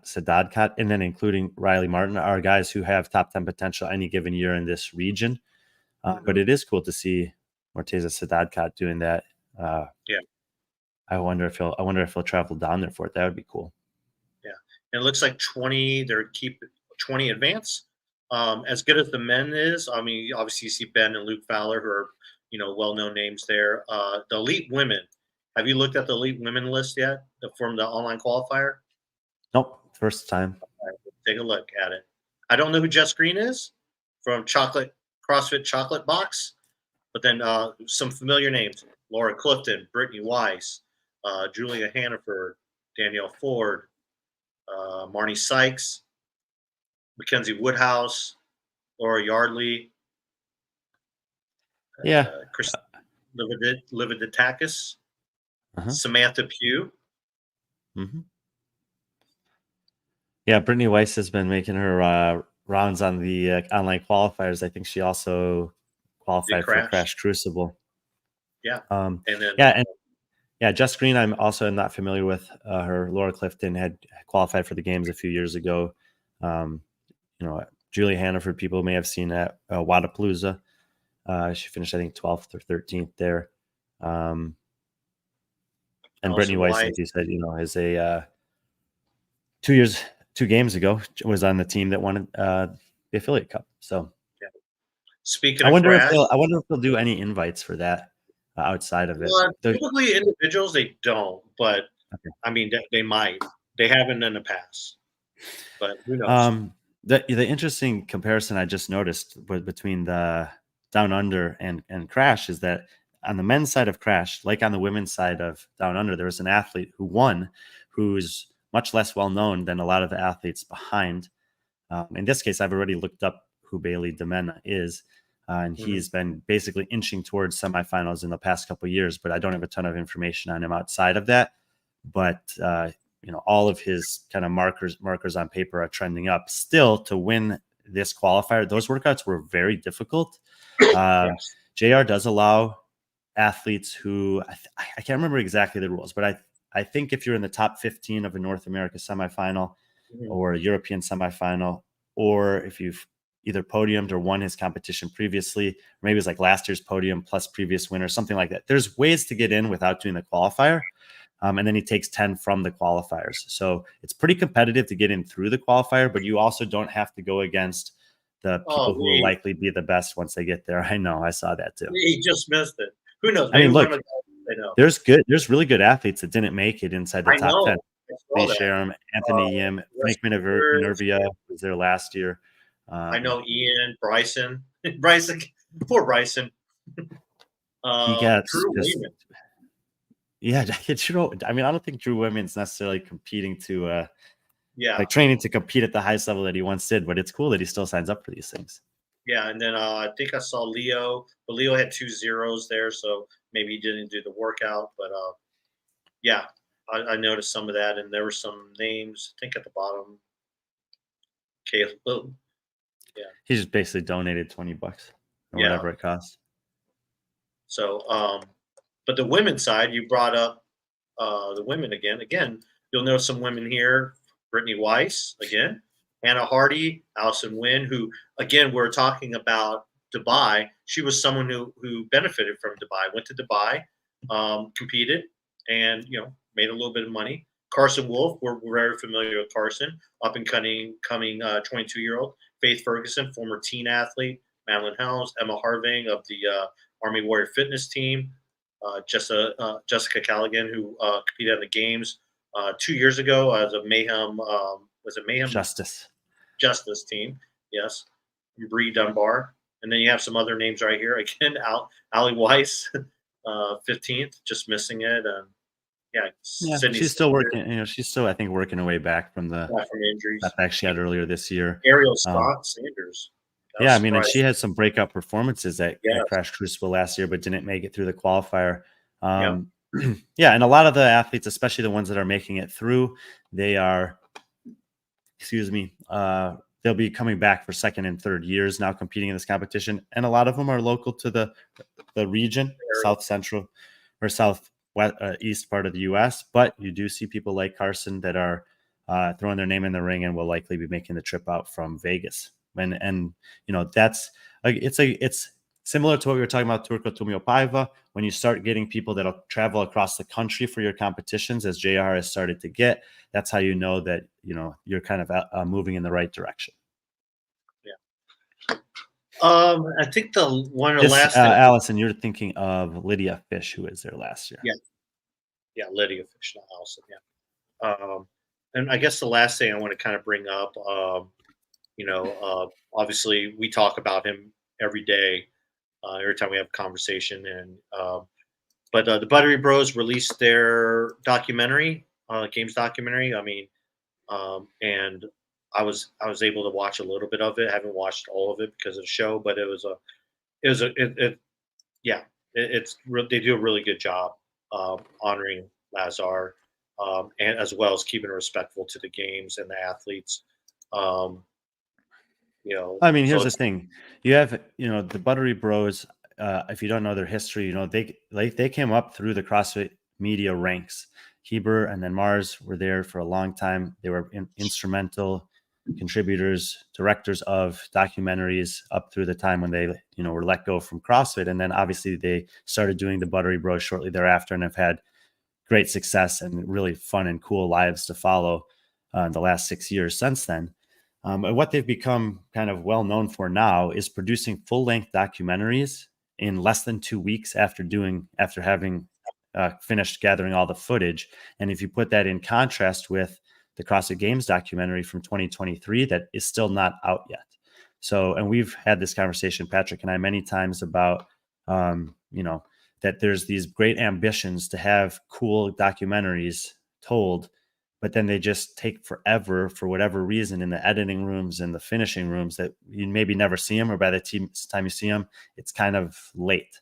Sadadkat, and then including Riley Martin, are guys who have top 10 potential any given year in this region. But it is cool to see Morteza Sadadkat doing that. Yeah, I wonder if he'll travel down there for it. That would be cool. Yeah, and it looks like 20. They're keep 20 advance. As good as the men is, I mean, obviously you see Ben and Luke Fowler, who are, well-known names there. The elite women. Have you looked at the elite women list yet from the online qualifier? Nope, first time. All right, take a look at it. I don't know who Jess Green is from CrossFit Chocolate Box, but then some familiar names: Laura Clifton, Brittany Weiss, Julia Hannaford, Danielle Ford, Marnie Sykes, Mackenzie Woodhouse, Laura Yardley, Yeah. Chris Lividatakis, Uh-huh. Samantha Pugh. Mm-hmm. Yeah, Brittany Weiss has been making her rounds on the online qualifiers. I think she also qualified for Crash Crucible. Yeah. And then Jess Green, I'm also not familiar with her. Laura Clifton had qualified for the games a few years ago. Julia Hannaford, people may have seen at Waterpalooza. She finished, I think, 12th or 13th there. And Brittany Weiss, like you said, is a 2 games ago, was on the team that won the affiliate cup. So, yeah. Speaking I of wonder Crash, if they'll do any invites for that outside of it. Typically, individuals they don't, but okay. I mean they might. They haven't in the past, but who knows? The interesting comparison I just noticed between the Down Under and Crash is that on the men's side of Crash, like on the women's side of Down Under, there was an athlete who won, who's much less well known than a lot of the athletes behind. In this case, I've already looked up who Bailey Demena is, and he's been basically inching towards semifinals in the past couple of years, but I don't have a ton of information on him outside of that. But all of his kind of markers on paper are trending up. Still, to win this qualifier, those workouts were very difficult. Yes. JR does allow athletes who I can't remember exactly the rules, but I think if you're in the top 15 of a North America semifinal or a European semifinal, or if you've either podiumed or won his competition previously, or maybe it was like last year's podium plus previous winner, something like that. There's ways to get in without doing the qualifier. And then he takes 10 from the qualifiers. So it's pretty competitive to get in through the qualifier, but you also don't have to go against the people who will likely be the best once they get there. I know, I saw that too. He just missed it. Who knows? I mean, look, there's really good athletes that didn't make it inside the top 10. Lee Sharam, Anthony Yim, Frank Minervia was there last year. I know Ian, Bryson, poor Bryson. He gets Drew I mean, I don't think Drew Women's necessarily competing to like training to compete at the highest level that he once did, but it's cool that he still signs up for these things. Yeah, and then I think I saw Leo, but Leo had 2 zeros there, so maybe he didn't do the workout. But yeah, I noticed some of that, and there were some names, I think at the bottom. Caleb. Yeah. He just basically donated $20 or whatever it costs. So, but the women's side, you brought up the women again. Again, you'll know some women here. Brittany Weiss, again. Hannah Hardy, Allison Wynn, who, again, we're talking about Dubai. She was someone who benefited from Dubai, went to Dubai, competed, and, made a little bit of money. Carson Wolf, we're very familiar with Carson, up and coming 22-year-old. Faith Ferguson, former teen athlete. Madeline Helms, Emma Harving of the Army Warrior Fitness team. Jessica Callaghan, who competed in the games 2 years ago as a Mayhem. Was it Mayhem? Justice team. Yes. Bree Dunbar. And then you have some other names right here. Again, Allie Weiss, 15th, just missing it. And she's still working. She's still, I think, working her way back from the injuries setback she had earlier this year. Ariel Scott Sanders. Yeah, I mean, and she had some breakout performances at Crash Crucible last year, but didn't make it through the qualifier. Yeah, and a lot of the athletes, especially the ones that are making it through, they are, they'll be coming back for second and third years now competing in this competition. And a lot of them are local to the region, South Central or South East part of the U.S. But you do see people like Carson that are throwing their name in the ring and will likely be making the trip out from Vegas. And that's it's similar to what we were talking about Turku Tuomiopa iva. When you start getting people that'll travel across the country for your competitions, as JR has started to get, that's how you know that you're kind of moving in the right direction. Yeah, I think one of the last thing, Allison, you're thinking of Lydia Fish, who was there last year. yeah, Lydia Fish, not Allison, yeah. And I guess the last thing I want to kind of bring up, obviously we talk about him every day, every time we have a conversation, and but the Buttery Bros released their documentary, games documentary. I mean, and I was able to watch a little bit of it. I haven't watched all of it because of the show, but yeah, they do a really good job honoring Lazar, and as well as keeping respectful to the games and the athletes. Um, I mean, so here's the it's thing: you have, the Buttery Bros. If you don't know their history, they came up through the CrossFit media ranks. Heber and then Mars were there for a long time. They were instrumental contributors, directors of documentaries up through the time when they, were let go from CrossFit, and then obviously they started doing the Buttery Bros shortly thereafter, and have had great success and really fun and cool lives to follow the last 6 years since then. And what they've become kind of well known for now is producing full length documentaries in less than 2 weeks after having finished gathering all the footage. And if you put that in contrast with the CrossFit Games documentary from 2023, that is still not out yet. So, and we've had this conversation, Patrick and I, many times about, that there's these great ambitions to have cool documentaries told, but then they just take forever for whatever reason in the editing rooms and the finishing rooms, that you maybe never see them, or by the time you see them, it's kind of late.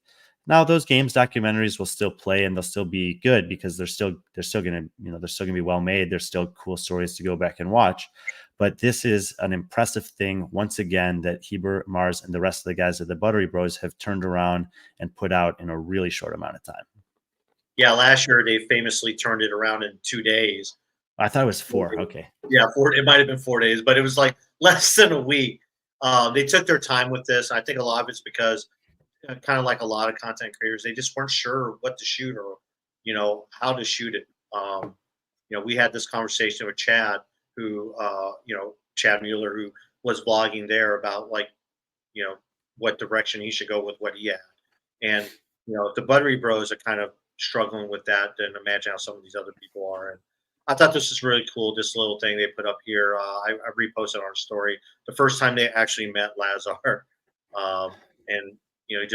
Now those games documentaries will still play and they'll still be good because they're still going to be well made. There's still cool stories to go back and watch. But this is an impressive thing, once again, that Heber, Mars, and the rest of the guys at the Buttery Bros have turned around and put out in a really short amount of time. Yeah, last year they famously turned it around in 2 days. I thought it was 4. Okay. Yeah, 4. It might have been 4 days, but it was like less than a week. They took their time with this. I think a lot of it's because, kind of like a lot of content creators, they just weren't sure what to shoot or, how to shoot it. We had this conversation with Chad, who, Chad Mueller, who was vlogging there about what direction he should go with what he had. And, if the Buttery Bros are kind of struggling with that, then imagine how some of these other people are. And I thought this was really cool. This little thing they put up here. I reposted our story. The first time they actually met Lazar, and there's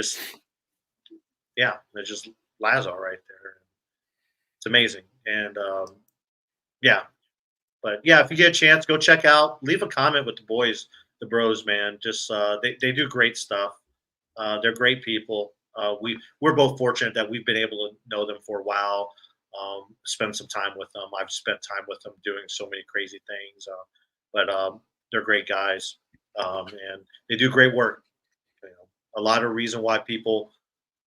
just Lazar right there. It's amazing, and but yeah, if you get a chance, go check out. Leave a comment with the boys, the bros, man. Just they do great stuff. They're great people. We're both fortunate that we've been able to know them for a while. Spend some time with them. I've spent time with them doing so many crazy things, but they're great guys, and they do great work. A lot of reason why people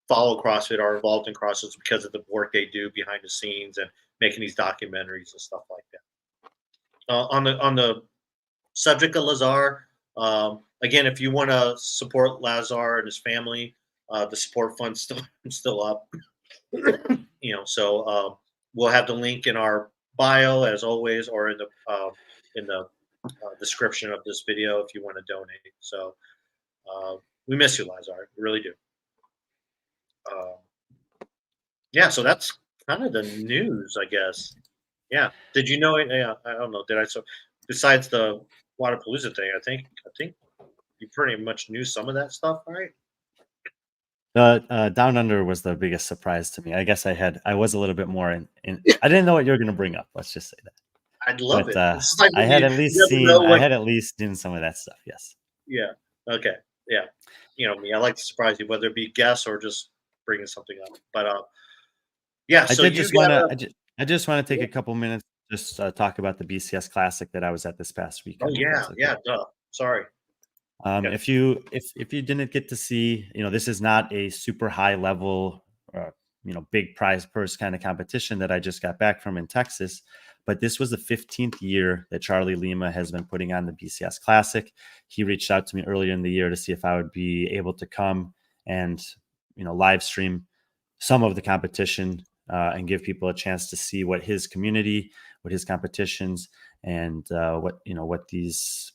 follow CrossFit, are involved in CrossFit, is because of the work they do behind the scenes and making these documentaries and stuff like that. On the subject of Lazar, again, if you want to support Lazar and his family, the support fund's still up. So we'll have the link in our bio as always, or in the description of this video if you want to donate. So we miss you, Lazar. We really do. Yeah, so that's kind of the news, I guess. Yeah. Did you know? Yeah, I don't know. Did I? So besides the Waterpalooza thing, I think you pretty much knew some of that stuff, right? The Down Under was the biggest surprise to me. I guess I was a little bit more in I didn't know what you were going to bring up. Let's just say that. I'd love it. Like I had at least seen some of that stuff. Yes. Yeah. Okay. Yeah. Me. I like to surprise you, whether it be guests or just bringing something up. But yeah. So I just want to take a couple minutes just talk about the BCS Classic that I was at this past weekend. Oh yeah. Yeah. Duh. Sorry. If you didn't get to see, this is not a super high level, big prize purse kind of competition that I just got back from in Texas, but this was the 15th year that Charlie Lima has been putting on the BCS Classic. He reached out to me earlier in the year to see if I would be able to come and, live stream some of the competition and give people a chance to see what his community, what his competitions, and what these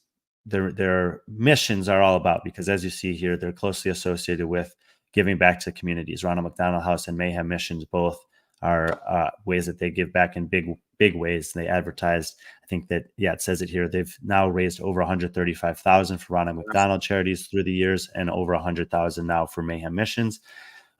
their missions are all about, because as you see here, they're closely associated with giving back to communities. Ronald McDonald House and Mayhem Missions both are ways that they give back in big ways. They advertised, I think that, it says it here, they've now raised over 135,000 for Ronald McDonald charities through the years, and over 100,000 now for Mayhem Missions.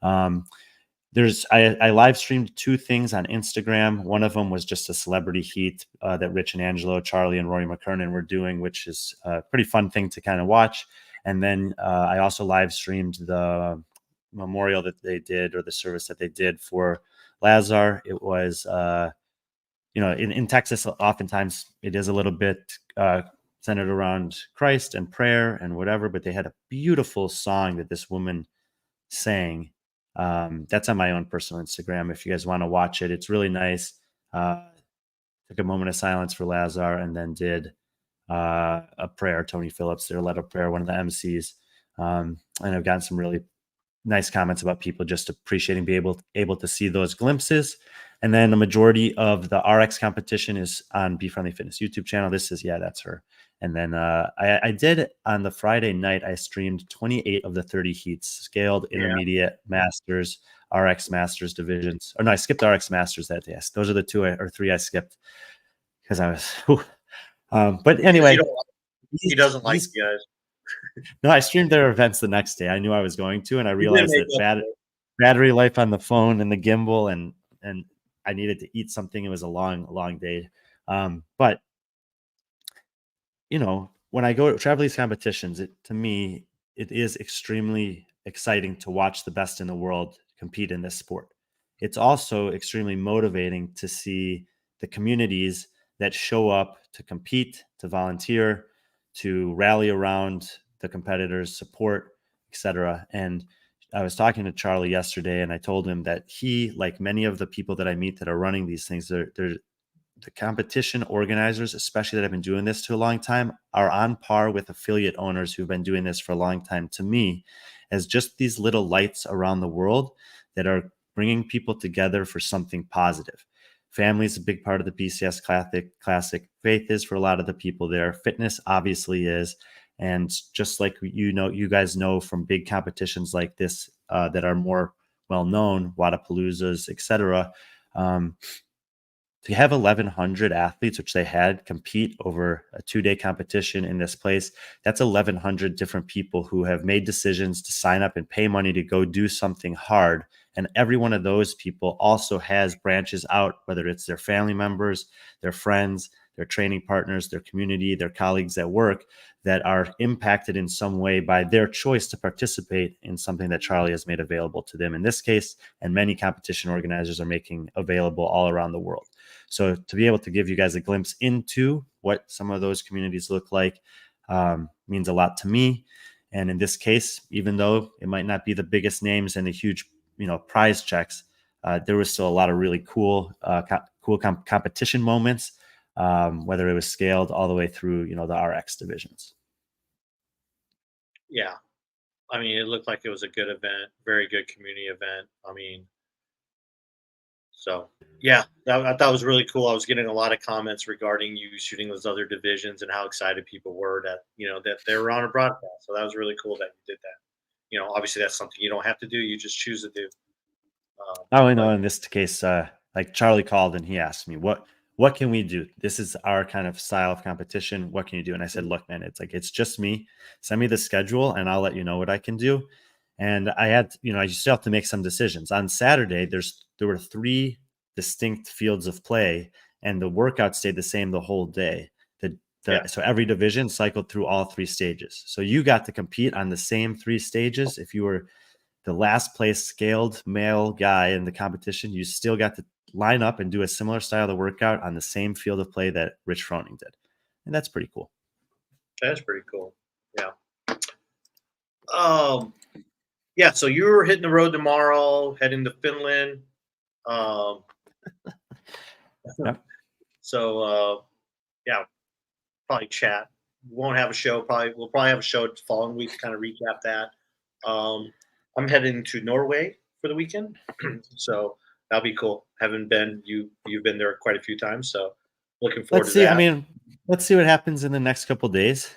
I live streamed 2 things on Instagram. One of them was just a celebrity heat that Rich and Angelo, Charlie and Rory McKernan were doing, which is a pretty fun thing to kind of watch. And then I also live streamed the memorial that they did, or the service that they did for Lazar. It was, in Texas, oftentimes it is a little bit centered around Christ and prayer and whatever, but they had a beautiful song that this woman sang. That's on my own personal Instagram if you guys want to watch it. It's really nice. Took a moment of silence for Lazar, and then did a prayer. Tony Phillips there led a prayer, one of the MCs. And I've gotten some really nice comments about people just appreciating being able to see those glimpses. And then the majority of the RX competition is on B.Friendly Fitness YouTube channel. This is, that's her. And then I did, on the Friday night, I streamed 28 of the 30 heats, scaled, intermediate, masters, RX masters divisions. Or no, I skipped RX masters that day. Those are the 2 or 3 I skipped because I was, but anyway. He doesn't like you guys. No, I streamed their events the next day. I knew I was going to, and I realized that battery life on the phone and the gimbal, and I needed to eat something. It was a long day. But when I go to travel these competitions, to me, it is extremely exciting to watch the best in the world compete in this sport. It's also extremely motivating to see the communities that show up to compete, to volunteer, to rally around the competitors, support, etc. And I was talking to Charlie yesterday, and I told him that he, like many of the people that I meet that are running these things, they're the competition organizers, especially that have been doing this to a long time, are on par with affiliate owners who've been doing this for a long time, to me, as just these little lights around the world that are bringing people together for something positive. Family is a big part of the BCS Classic. Faith is for a lot of the people there. Fitness obviously is. And just like you guys know from big competitions like this that are more well-known, Waterpaloozas, etc., to have 1,100 athletes, which they had, compete over a 2-day competition in this place, that's 1,100 different people who have made decisions to sign up and pay money to go do something hard. And every one of those people also has branches out, whether it's their family members, their friends, their training partners, their community, their colleagues at work, that are impacted in some way by their choice to participate in something that Charlie has made available to them in this case, and many competition organizers are making available all around the world. So to be able to give you guys a glimpse into what some of those communities look like means a lot to me. And in this case, even though it might not be the biggest names and the huge, prize checks, there was still a lot of really cool competition moments, whether it was scaled all the way through, the RX divisions. Yeah. I mean, it looked like it was a good event, very good community event. I mean, so yeah, I thought it was really cool. I was getting a lot of comments regarding you shooting those other divisions and how excited people were that, that they were on a broadcast. So that was really cool that you did that. Obviously that's something you don't have to do. You just choose to do. I know in this case, like Charlie called and he asked me, what can we do? This is our kind of style of competition. What can you do? And I said, look, man, it's just me. Send me the schedule and I'll let you know what I can do. And I had, I still have to make some decisions. On Saturday, there were 3 distinct fields of play, and the workout stayed the same the whole day. So every division cycled through all 3 stages. So you got to compete on the same 3 stages. If you were the last place scaled male guy in the competition, you still got to line up and do a similar style of workout on the same field of play that Rich Froning did. And that's pretty cool. That's pretty cool. Yeah. Yeah, so you're hitting the road tomorrow, heading to Finland. Yep. So yeah, probably chat. We won't have a show. We'll probably have a show the following week to kind of recap that. I'm heading to Norway for the weekend, so that'll be cool. Haven't been. You've been there quite a few times, so looking forward Let's to see. that. I mean, let's see what happens in the next couple of days.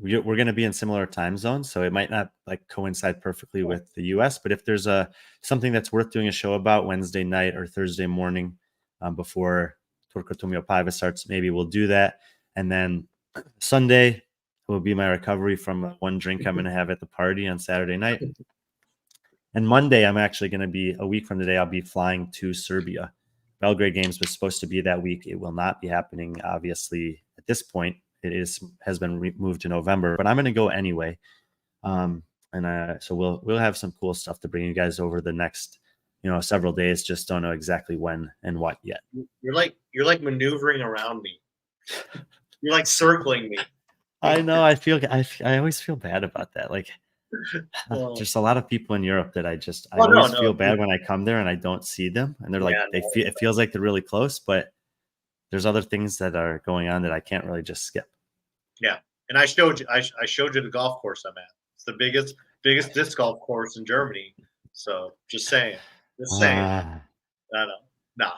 We're going to be in similar time zones, so it might not like coincide perfectly with the US. But if there's something that's worth doing a show about Wednesday night or Thursday morning before Turku Tuomiopa iva starts, maybe we'll do that. And then Sunday will be my recovery from one drink I'm going to have at the party on Saturday night. And Monday, I'm actually going to be, a week from today, I'll be flying to Serbia. Belgrade Games was supposed to be that week. It will not be happening, obviously, at this point. It has been moved to November, but I'm going to go anyway. So we'll have some cool stuff to bring you guys over the next, several days. Just don't know exactly when and what yet. You're like maneuvering around me. You're like circling me. I know. I always feel bad about that. Like, just a lot of people in Europe that I always feel bad when I come there and I don't see them, and they're like, it feels like they're really close, but there's other things that are going on that I can't really just skip. Yeah, and I showed you the golf course I'm at. It's the biggest disc golf course in Germany. So just saying. I know. Nah.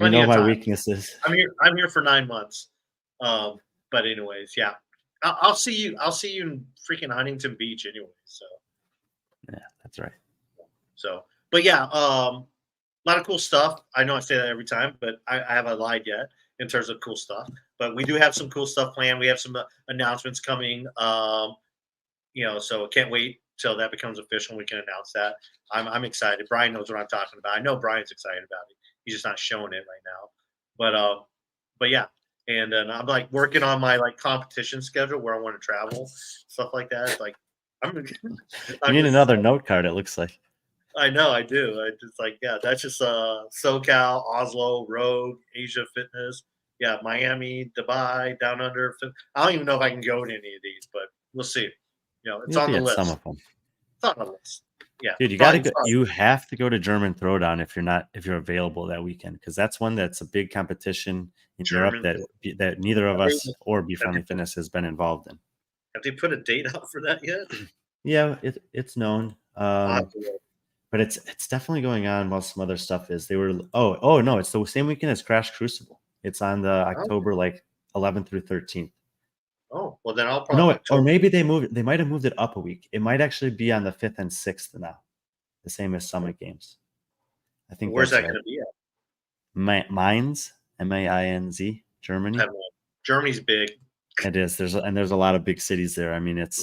You know my weaknesses. I'm here for 9 months. But anyways, yeah. I'll see you in freaking Huntington Beach anyway. So yeah, that's right. So, but yeah, a lot of cool stuff. I know I say that every time, but I haven't lied yet in terms of cool stuff. But we do have some cool stuff planned. We have some announcements coming. So I can't wait till that becomes official. We can announce that. I'm excited. Brian knows what I'm talking about. I know Brian's excited about it. He's just not showing it right now. But yeah. And then I'm like working on my like competition schedule where I want to travel, stuff like that. It's like you need another note card, it looks like. I know, I do. I just like, yeah, that's just SoCal, Oslo, Rogue, Asia Fitness, yeah, Miami, Dubai, Down Under. I don't even know if I can go to any of these, but we'll see. It's on the list. Some of them. It's on the list. Yeah, dude, you have to go to German Throwdown if you're available that weekend, because that's one that's a big competition in Europe that neither of us or B.Friendly Fitness has been involved in. Have they put a date out for that yet? Yeah, it's known, but it's definitely going on while some other stuff is. They were no, it's the same weekend as Crash Crucible. It's on the October 11th through 13th. Oh, well then I'll probably or maybe they might have moved it up a week. It might actually be on the 5th and 6th now, the same as Summit Games. I think. Where's that going to be at? Mainz, M-A-I-N-Z, Germany. Germany's big. It is. There's a lot of big cities there. I mean, it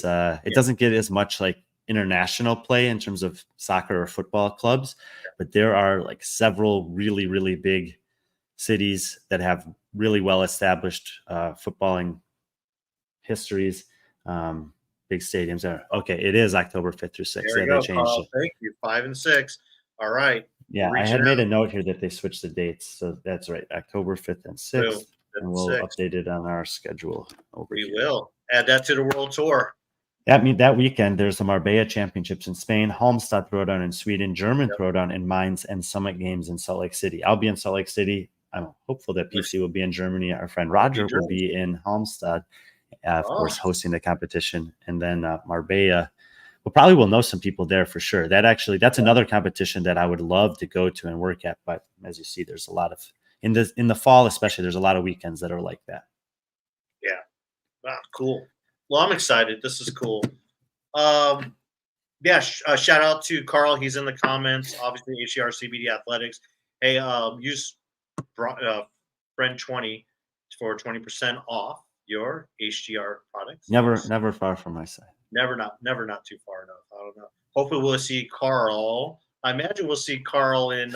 doesn't get as much like international play in terms of soccer or football clubs, but there are like several really, really big cities that have really well established footballing histories, big stadiums there. Okay, it is October 5th through 6th. There you go, Carl. Thank you. 5 and 6. All right. Yeah, I had made a note here that they switched the dates, so that's right, October 5th and 6th, and we'll update it on our schedule over here. We will add that to the World Tour. That weekend, there's the Marbella Championships in Spain, Halmstad Throwdown in Sweden, German Throwdown in Mainz, and Summit Games in Salt Lake City. I'll be in Salt Lake City. I'm hopeful that PC will be in Germany. Our friend Roger will be in Halmstad. Of course, hosting the competition, and then Marbella. We'll know some people there for sure. That's another competition that I would love to go to and work at. But as you see, there's a lot of in the fall, especially. There's a lot of weekends that are like that. Yeah, cool. Well, I'm excited. This is cool. Shout out to Carl. He's in the comments. Obviously, HCR CBD Athletics. Hey, use friend 20 for 20% off your HGR products. Never far from my side. Never not too far enough. I don't know. Hopefully we'll see Carl. I imagine we'll see Carl in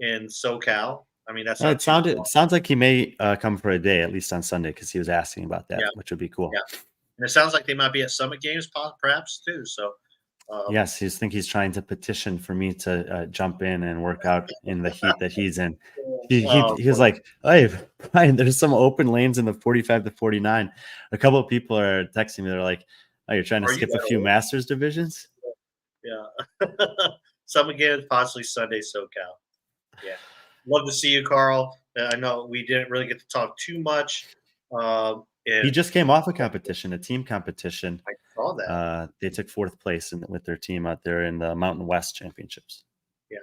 SoCal. I mean, that's it sounds like he may come for a day, at least on Sunday, because he was asking about that, which would be cool. Yeah, and it sounds like they might be at Summit Games perhaps too. So yes, he's trying to petition for me to jump in and work out in the heat that he's in. He was like, "Hey, Brian, there's some open lanes in the 45 to 49." A couple of people are texting me. They're like, "Oh, you're trying to skip a few Masters divisions?" Yeah. Summit Games, possibly Sunday, SoCal. Yeah. Love to see you, Carl. I know we didn't really get to talk too much. He just came off a competition, a team competition. I saw that. They took 4th place with their team out there in the Mountain West Championships. Yeah.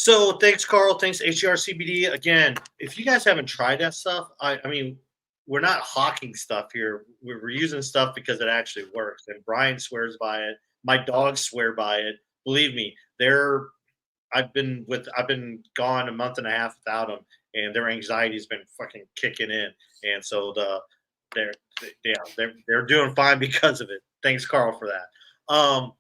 So thanks, Carl. Thanks, HRCBD. Again, if you guys haven't tried that stuff, I mean, we're not hawking stuff here. We're using stuff because it actually works. And Brian swears by it. My dogs swear by it. Believe me, I've been gone a month and a half without them, and their anxiety's been fucking kicking in. And so they're they're doing fine because of it. Thanks, Carl, for that.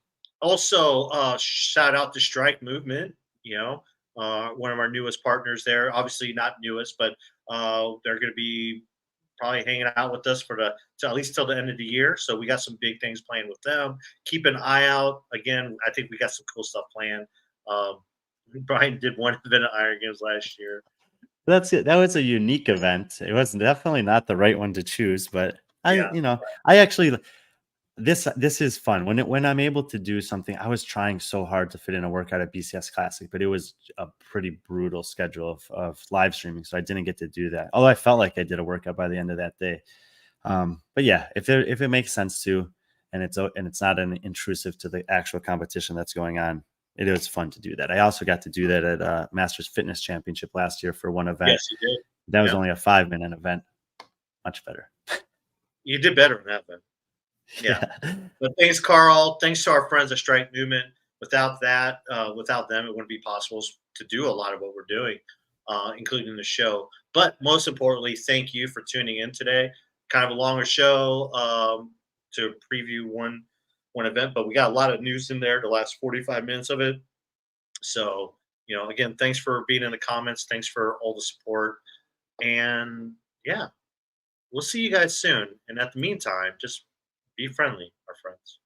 Also, shout out to Strike Movement. You know, one of our newest partners there. Obviously, not newest, but they're going to be probably hanging out with us to at least till the end of the year. So we got some big things planned with them. Keep an eye out. Again, I think we got some cool stuff planned. Um, Brian did one event at Iron Games last year. That's it. That was a unique event. It was definitely not the right one to choose, but Yeah. I actually this is fun when I'm able to do something. I was trying so hard to fit in a workout at BCS Classic, but it was a pretty brutal schedule of live streaming, so I didn't get to do that. Although I felt like I did a workout by the end of that day. But yeah, if it makes sense to, and it's not an intrusive to the actual competition that's going on, it was fun to do that. I also got to do that at Masters Fitness Championship last year for one event. Yes, you did. That was only a 5-minute event. Much better. You did better than that, then. Yeah. But thanks, Carl. Thanks to our friends at Strike Movement. Without them, it wouldn't be possible to do a lot of what we're doing, including the show. But most importantly, thank you for tuning in today. Kind of a longer show to preview one event, but we got a lot of news in there, the last 45 minutes of it. So, again, thanks for being in the comments. Thanks for all the support. And yeah, we'll see you guys soon. And at the meantime, just be friendly, our friends.